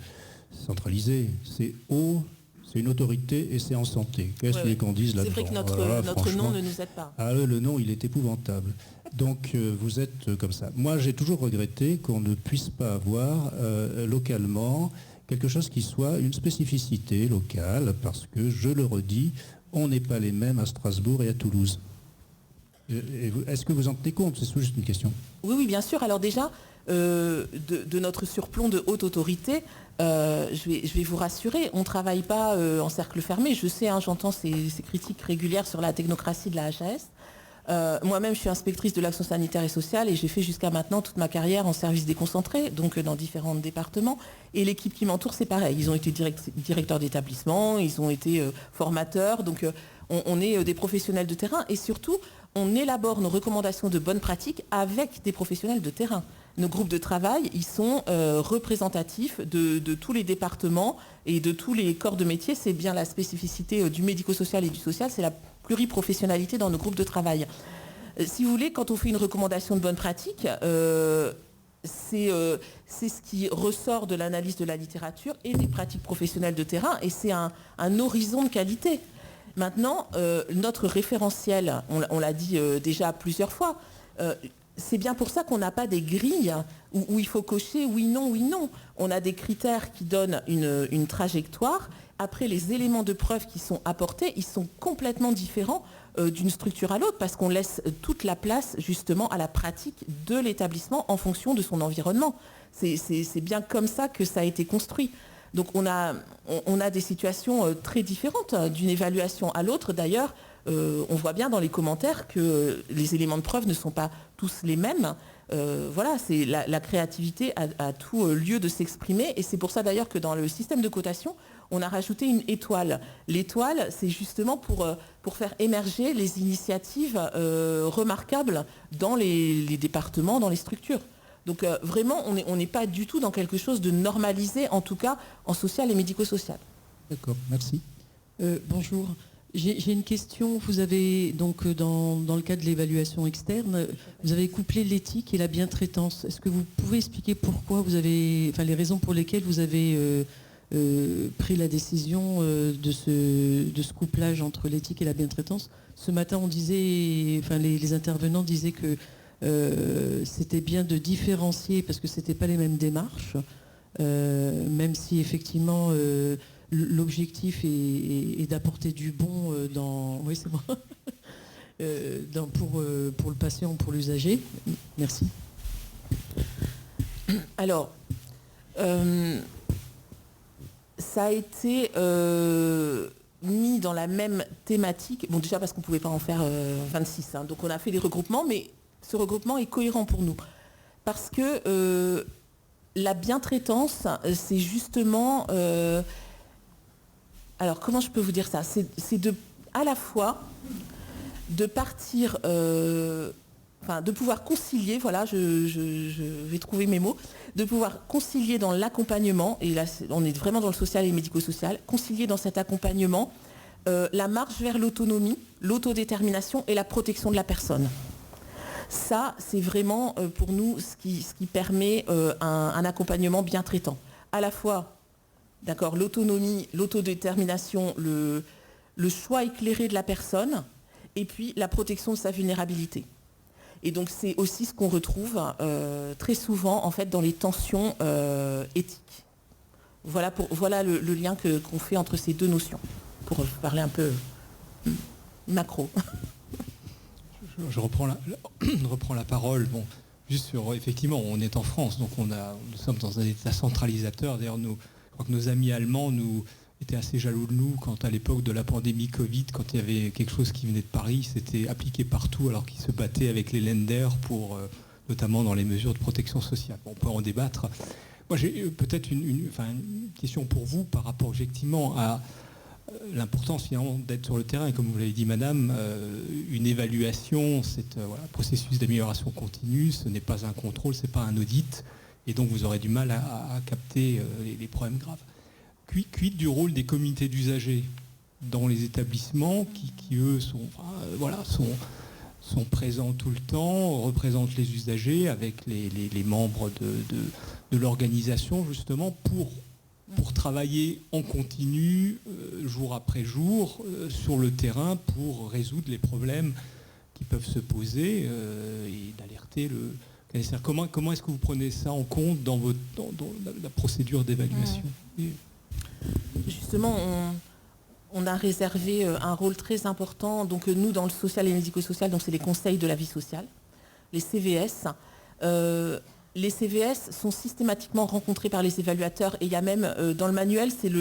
Speaker 6: centralisé. C'est haut, c'est une autorité et c'est en santé. Qu'est-ce qu'on dise là-dedans ?
Speaker 2: C'est vrai que notre nom ne nous aide pas.
Speaker 6: Ah, le nom, il est épouvantable. Donc, vous êtes comme ça. Moi, j'ai toujours regretté qu'on ne puisse pas avoir localement quelque chose qui soit une spécificité locale, parce que, je le redis, on n'est pas les mêmes à Strasbourg et à Toulouse. Est-ce que vous en tenez compte ? C'est juste une question.
Speaker 2: Oui, bien sûr. Alors déjà, de notre surplomb de haute autorité, je vais vous rassurer, on ne travaille pas en cercle fermé. Je sais, j'entends ces critiques régulières sur la technocratie de la HAS. Moi-même, je suis inspectrice de l'action sanitaire et sociale et j'ai fait jusqu'à maintenant toute ma carrière en service déconcentré, donc dans différents départements. Et l'équipe qui m'entoure, c'est pareil. Ils ont été directeurs d'établissement, ils ont été formateurs. Donc on est des professionnels de terrain et surtout, on élabore nos recommandations de bonnes pratiques avec des professionnels de terrain. Nos groupes de travail, ils sont représentatifs de tous les départements et de tous les corps de métier. C'est bien la spécificité du médico-social et du social, c'est la pluriprofessionnalité dans nos groupes de travail. Si vous voulez, quand on fait une recommandation de bonne pratique, c'est ce qui ressort de l'analyse de la littérature et des pratiques professionnelles de terrain, et c'est un horizon de qualité. Maintenant, notre référentiel, on l'a dit déjà plusieurs fois, c'est bien pour ça qu'on n'a pas des grilles où il faut cocher oui, non. On a des critères qui donnent une trajectoire. Après, les éléments de preuve qui sont apportés, ils sont complètement différents d'une structure à l'autre parce qu'on laisse toute la place justement à la pratique de l'établissement en fonction de son environnement. C'est bien comme ça que ça a été construit. Donc on a des situations très différentes d'une évaluation à l'autre. D'ailleurs, on voit bien dans les commentaires que les éléments de preuve ne sont pas tous les mêmes. Voilà, c'est la créativité a tout lieu de s'exprimer, et c'est pour ça d'ailleurs que dans le système de cotation, on a rajouté une étoile. L'étoile, c'est justement pour faire émerger les initiatives remarquables dans les départements, dans les structures. Donc vraiment, on n'est pas du tout dans quelque chose de normalisé, en tout cas en social et médico-social.
Speaker 6: D'accord, merci.
Speaker 7: Bonjour. J'ai une question. Vous avez, donc, dans le cadre de l'évaluation externe, vous avez couplé l'éthique et la bientraitance. Est-ce que vous pouvez expliquer pourquoi vous avez, enfin, les raisons pour lesquelles vous avez pris la décision de ce couplage entre l'éthique et la bientraitance? Ce matin, on disait, enfin, les intervenants disaient que c'était bien de différencier parce que c'était pas les mêmes démarches, même si effectivement l'objectif est d'apporter du bon dans. Oui, c'est bon. Pour le patient, pour l'usager. Merci.
Speaker 2: Alors, ça a été mis dans la même thématique. Bon, déjà parce qu'on ne pouvait pas en faire 26. Hein, donc on a fait des regroupements, mais ce regroupement est cohérent pour nous. Parce que la bientraitance, c'est justement... alors, comment je peux vous dire ça? C'est à la fois de partir... de pouvoir concilier, voilà, je vais trouver mes mots, de pouvoir concilier dans l'accompagnement, et là on est vraiment dans le social et médico-social, concilier dans cet accompagnement la marche vers l'autonomie, l'autodétermination et la protection de la personne. Ça, c'est vraiment pour nous ce qui permet un accompagnement bien traitant. À la fois, d'accord, l'autonomie, l'autodétermination, le choix éclairé de la personne, et puis la protection de sa vulnérabilité. Et donc c'est aussi ce qu'on retrouve très souvent en fait dans les tensions éthiques. Voilà le lien qu'on fait entre ces deux notions, pour parler un peu macro.
Speaker 5: Je reprends la parole. Bon, juste sur, effectivement, on est en France, donc nous sommes dans un état centralisateur. D'ailleurs, je crois que nos amis allemands étaient assez jaloux de nous quand, à l'époque de la pandémie Covid, quand il y avait quelque chose qui venait de Paris, c'était appliqué partout alors qu'ils se battaient avec les Länder pour, notamment dans les mesures de protection sociale. Bon, on peut en débattre. Moi, j'ai peut-être une question pour vous par rapport objectivement à l'importance finalement d'être sur le terrain. Et comme vous l'avez dit, madame, une évaluation, c'est un processus d'amélioration continue, ce n'est pas un contrôle, ce n'est pas un audit, et donc vous aurez du mal à capter les problèmes graves. Quid du rôle des comités d'usagers dans les établissements qui eux, sont présents tout le temps, représentent les usagers avec les membres de l'organisation, justement, pour travailler en continu, jour après jour, sur le terrain, pour résoudre les problèmes qui peuvent se poser et d'alerter le... Comment est-ce que vous prenez ça en compte dans la procédure d'évaluation?
Speaker 2: Justement, on a réservé un rôle très important. Donc nous, dans le social et médico-social, donc c'est les conseils de la vie sociale, les CVS. Les CVS sont systématiquement rencontrés par les évaluateurs, et il y a même dans le manuel, c'est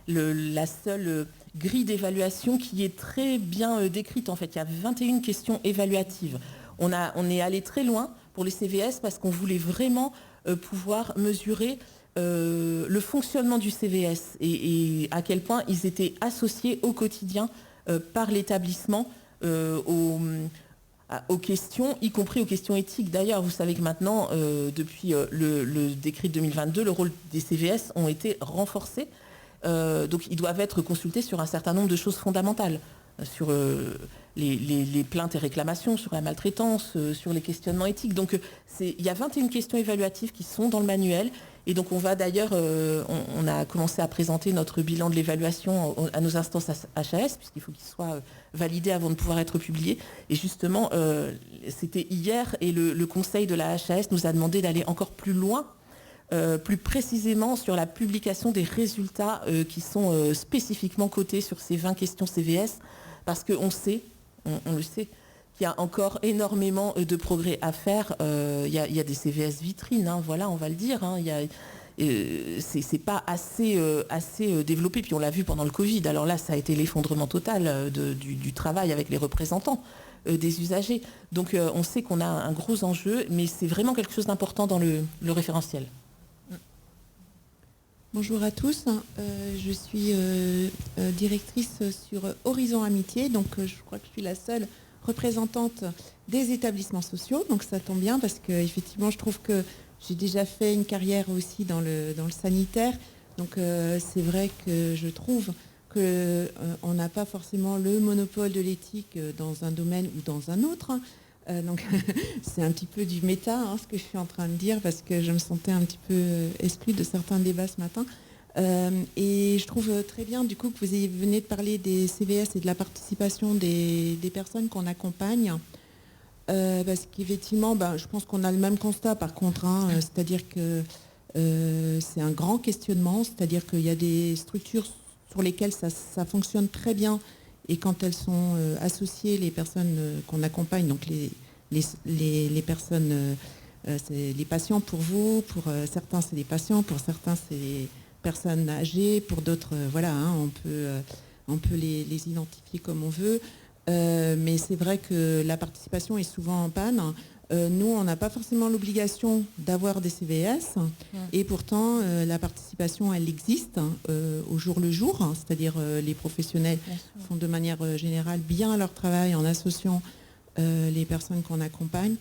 Speaker 2: la seule grille d'évaluation qui est très bien décrite. En fait, il y a 21 questions évaluatives. On est allé très loin pour les CVS parce qu'on voulait vraiment pouvoir mesurer le fonctionnement du CVS et à quel point ils étaient associés au quotidien par l'établissement aux questions, y compris aux questions éthiques. D'ailleurs, vous savez que maintenant, depuis le décret de 2022, le rôle des CVS ont été renforcés. Donc ils doivent être consultés sur un certain nombre de choses fondamentales, sur les plaintes et réclamations, sur la maltraitance, sur les questionnements éthiques. Donc il y a 21 questions évaluatives qui sont dans le manuel. Et donc on va d'ailleurs, on a commencé à présenter notre bilan de l'évaluation à nos instances HAS, puisqu'il faut qu'il soit validé avant de pouvoir être publié. Et justement, c'était hier, et le conseil de la HAS nous a demandé d'aller encore plus loin, plus précisément sur la publication des résultats qui sont spécifiquement cotés sur ces 20 questions CVS, parce qu'on sait, on le sait, qu'il y a encore énormément de progrès à faire. Il y a des CVS vitrines, hein, voilà, on va le dire. Hein, c'est pas assez développé. Puis on l'a vu pendant le Covid. Alors là, ça a été l'effondrement total du travail avec les représentants des usagers. Donc on sait qu'on a un gros enjeu, mais c'est vraiment quelque chose d'important dans le référentiel.
Speaker 1: Bonjour à tous, je suis directrice sur Horizon Amitié, donc je crois que je suis la seule représentante des établissements sociaux, donc ça tombe bien parce que effectivement je trouve que j'ai déjà fait une carrière aussi dans le sanitaire, donc c'est vrai que je trouve qu'on n'a pas forcément le monopole de l'éthique dans un domaine ou dans un autre. Donc c'est un petit peu du méta ce que je suis en train de dire parce que je me sentais un petit peu exclue de certains débats ce matin. Et je trouve très bien du coup que vous venez de parler des CVS et de la participation des personnes qu'on accompagne. Parce qu'effectivement, je pense qu'on a le même constat par contre, c'est-à-dire que c'est un grand questionnement, c'est-à-dire qu'il y a des structures sur lesquelles ça fonctionne très bien et quand elles sont associées, les personnes qu'on accompagne, donc les personnes, c'est les patients pour vous, pour certains c'est des patients, pour certains c'est les personnes âgées, pour d'autres, on peut les identifier comme on veut. Mais c'est vrai que la participation est souvent en panne. Nous, on n'a pas forcément l'obligation d'avoir des CVS et pourtant la participation, elle existe au jour le jour, c'est-à-dire les professionnels font de manière générale bien leur travail en associant les personnes qu'on accompagne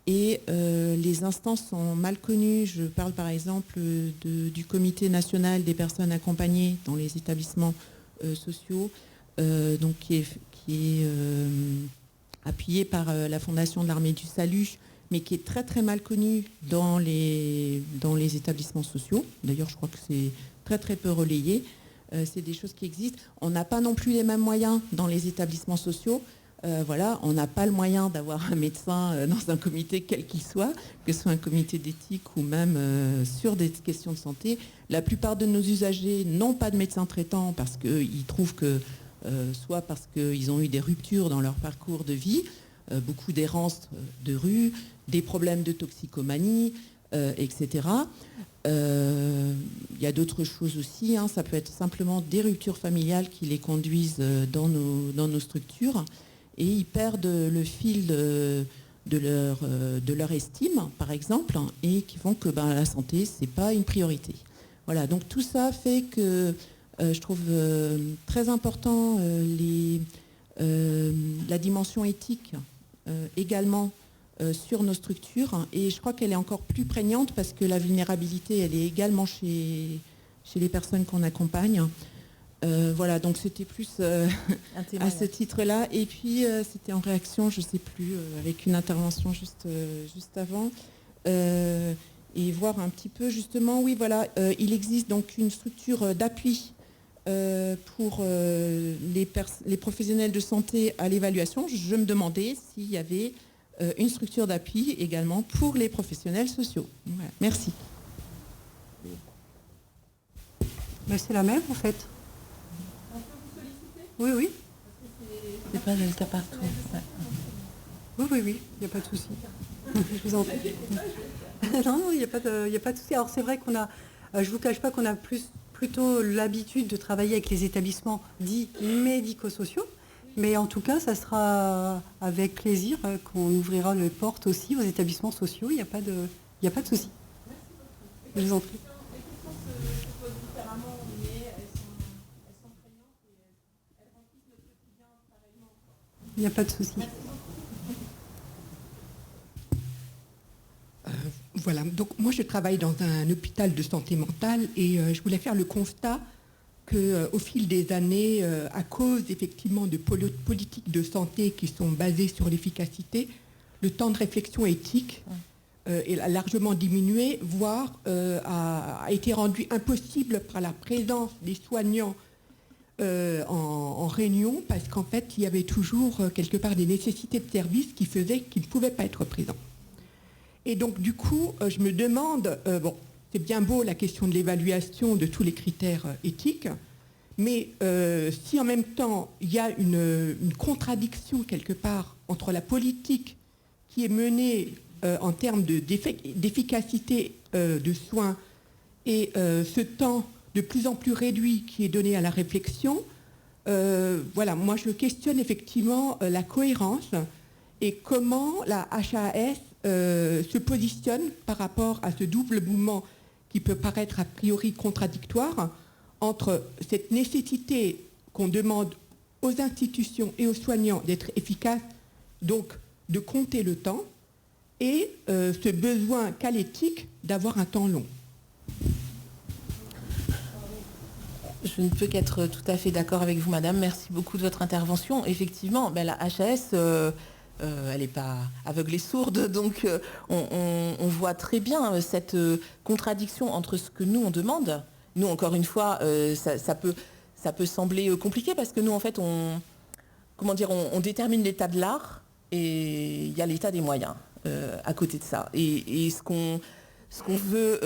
Speaker 1: et les instances sont mal connues. Je parle par exemple du Comité national des personnes accompagnées dans les établissements sociaux, donc qui est appuyé par la Fondation de l'Armée du Salut, mais qui est très très mal connu dans les établissements sociaux. D'ailleurs, je crois que c'est très très peu relayé. C'est des choses qui existent. On n'a pas non plus les mêmes moyens dans les établissements sociaux. On n'a pas le moyen d'avoir un médecin dans un comité quel qu'il soit, que ce soit un comité d'éthique ou même sur des questions de santé. La plupart de nos usagers n'ont pas de médecin traitant parce qu'ils trouvent que soit parce qu'ils ont eu des ruptures dans leur parcours de vie, beaucoup d'errances de rue, des problèmes de toxicomanie, etc. Il y a d'autres choses aussi, ça peut être simplement des ruptures familiales qui les conduisent dans nos structures et ils perdent le fil de leur estime, par exemple, et qui font que la santé, ce n'est pas une priorité. Voilà, donc tout ça fait que je trouve très important la dimension éthique également sur nos structures et je crois qu'elle est encore plus prégnante parce que la vulnérabilité elle est également chez les personnes qu'on accompagne. Donc c'était plus à ce titre-là et puis c'était en réaction, je ne sais plus, avec une intervention juste avant. Et voir un petit peu justement, il existe donc une structure d'appui pour les professionnels de santé à l'évaluation. Je me demandais s'il y avait une structure d'appui également pour les professionnels sociaux. Voilà. Merci.
Speaker 3: C'est la même en fait.
Speaker 1: On peut vous solliciter ?
Speaker 3: Oui.
Speaker 2: C'est pas le cas partout.
Speaker 3: Oui, il n'y a pas de souci. Je vous en prie. Non, il n'y a pas de souci. Alors c'est vrai qu'on a, je ne vous cache pas qu'on a plutôt l'habitude de travailler avec les établissements dits médico-sociaux, mais en tout cas, ça sera avec plaisir qu'on ouvrira les portes aussi aux établissements sociaux. Il n'y a pas de souci. Je vous en prie.
Speaker 1: Les questions se posent différemment, mais elles sont prégnantes et elles remplissent notre quotidien pareillement.
Speaker 3: Il n'y a pas de souci.
Speaker 8: Voilà, donc moi je travaille dans un hôpital de santé mentale et je voulais faire le constat qu'au fil des années, à cause effectivement de politiques de santé qui sont basées sur l'efficacité, le temps de réflexion éthique a largement diminué, voire a été rendu impossible par la présence des soignants en réunion, parce qu'en fait il y avait toujours quelque part des nécessités de service qui faisaient qu'ils ne pouvaient pas être présents. Et donc, du coup, je me demande, c'est bien beau la question de l'évaluation de tous les critères éthiques, mais si en même temps, il y a une contradiction quelque part entre la politique qui est menée en termes d'efficacité de soins Et ce temps de plus en plus réduit qui est donné à la réflexion, voilà, moi je questionne effectivement la cohérence et comment la HAS se positionne par rapport à ce double mouvement qui peut paraître a priori contradictoire entre cette nécessité qu'on demande aux institutions et aux soignants d'être efficaces, donc de compter le temps, et ce besoin qu'a l'éthique d'avoir un temps long.
Speaker 2: Je ne peux qu'être tout à fait d'accord avec vous, madame. Merci beaucoup de votre intervention. Effectivement, la HAS, elle n'est pas aveugle et sourde, donc on voit très bien cette contradiction entre ce que nous, on demande. Nous, encore une fois, ça peut sembler compliqué parce que nous, en fait, on détermine l'état de l'art et il y a l'état des moyens à côté de ça. Et ce qu'on veut...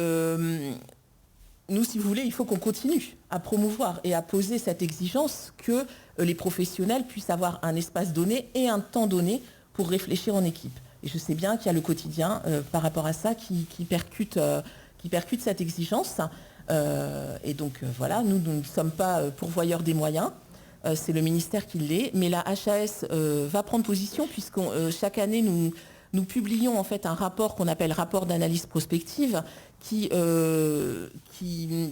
Speaker 2: nous, si vous voulez, il faut qu'on continue à promouvoir et à poser cette exigence que les professionnels puissent avoir un espace donné et un temps donné pour réfléchir en équipe. Et je sais bien qu'il y a le quotidien par rapport à ça qui percute cette exigence. Et donc voilà, nous ne sommes pas pourvoyeurs des moyens, c'est le ministère qui l'est, mais la HAS va prendre position puisque chaque année nous publions en fait un rapport qu'on appelle rapport d'analyse prospective qui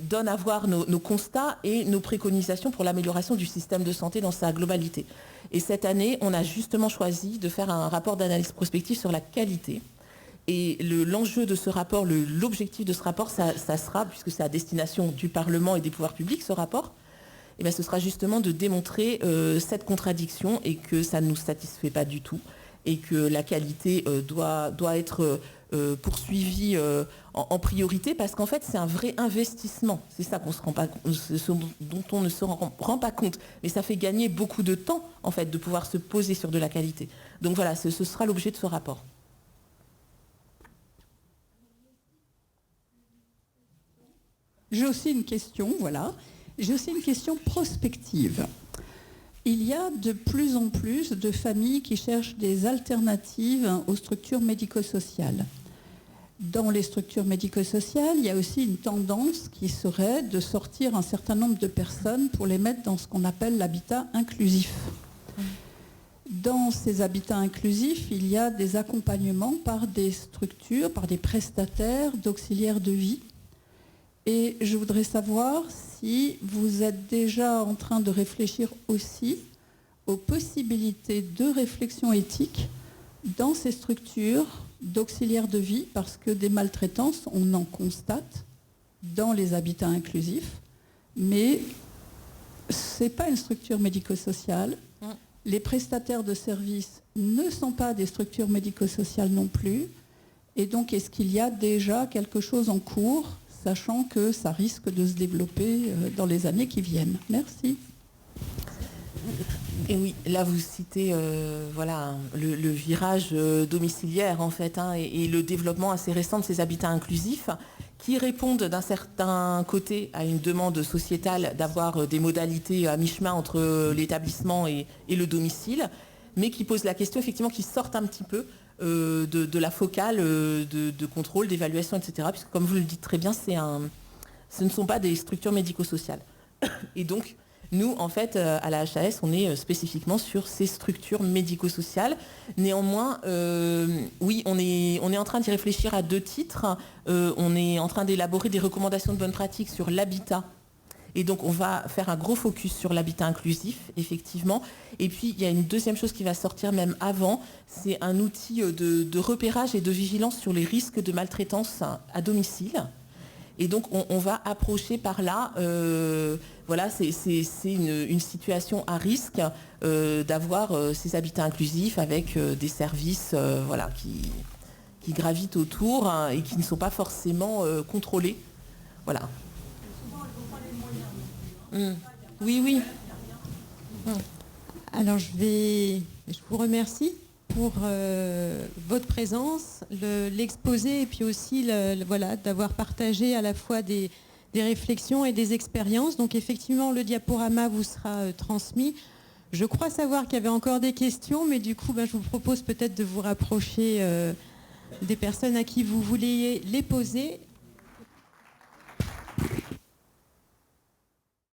Speaker 2: donne à voir nos constats et nos préconisations pour l'amélioration du système de santé dans sa globalité. Et cette année, on a justement choisi de faire un rapport d'analyse prospective sur la qualité. Et l'enjeu de ce rapport, l'objectif de ce rapport, ça sera, puisque c'est à destination du Parlement et des pouvoirs publics, ce rapport, et ce sera justement de démontrer cette contradiction et que ça ne nous satisfait pas du tout et que la qualité doit être poursuivie en priorité parce qu'en fait c'est un vrai investissement. C'est ça qu'on se rend pas, dont on ne se rend pas compte. Mais ça fait gagner beaucoup de temps en fait de pouvoir se poser sur de la qualité. Donc voilà, ce sera l'objet de ce rapport.
Speaker 9: J'ai aussi une question, voilà. J'ai aussi une question prospective. Il y a de plus en plus de familles qui cherchent des alternatives aux structures médico-sociales. Dans les structures médico-sociales, il y a aussi une tendance qui serait de sortir un certain nombre de personnes pour les mettre dans ce qu'on appelle l'habitat inclusif. Dans ces habitats inclusifs, il y a des accompagnements par des structures, par des prestataires d'auxiliaires de vie. Et je voudrais savoir si vous êtes déjà en train de réfléchir aussi aux possibilités de réflexion éthique dans ces structures d'auxiliaires de vie, parce que des maltraitances, on en constate dans les habitats inclusifs, mais ce n'est pas une structure médico-sociale. Les prestataires de services ne sont pas des structures médico-sociales non plus. Et donc, est-ce qu'il y a déjà quelque chose en cours, sachant que ça risque de se développer dans les années qui viennent? Merci.
Speaker 2: Et oui, là vous citez voilà, le virage domiciliaire en fait, et le développement assez récent de ces habitats inclusifs qui répondent d'un certain côté à une demande sociétale d'avoir des modalités à mi-chemin entre l'établissement et le domicile, mais qui posent la question effectivement, qui sortent un petit peu de la focale de contrôle, d'évaluation, etc. Puisque comme vous le dites très bien, ce ne sont pas des structures médico-sociales. Et donc, nous, en fait, à la HAS, on est spécifiquement sur ces structures médico-sociales. Néanmoins, oui, on est en train d'y réfléchir à deux titres. On est en train d'élaborer des recommandations de bonne pratique sur l'habitat. Et donc, on va faire un gros focus sur l'habitat inclusif, effectivement. Et puis, il y a une deuxième chose qui va sortir même avant, c'est un outil de repérage et de vigilance sur les risques de maltraitance à domicile. Et donc, on va approcher par là, voilà, c'est une situation à risque d'avoir ces habitats inclusifs avec des services voilà, qui gravitent autour et qui ne sont pas forcément contrôlés. Voilà. Oui, oui.
Speaker 1: Alors, je vous remercie pour votre présence, l'exposé et puis aussi voilà, d'avoir partagé à la fois des réflexions et des expériences. Donc effectivement, le diaporama vous sera transmis. Je crois savoir qu'il y avait encore des questions, mais du coup, je vous propose peut-être de vous rapprocher des personnes à qui vous vouliez les poser.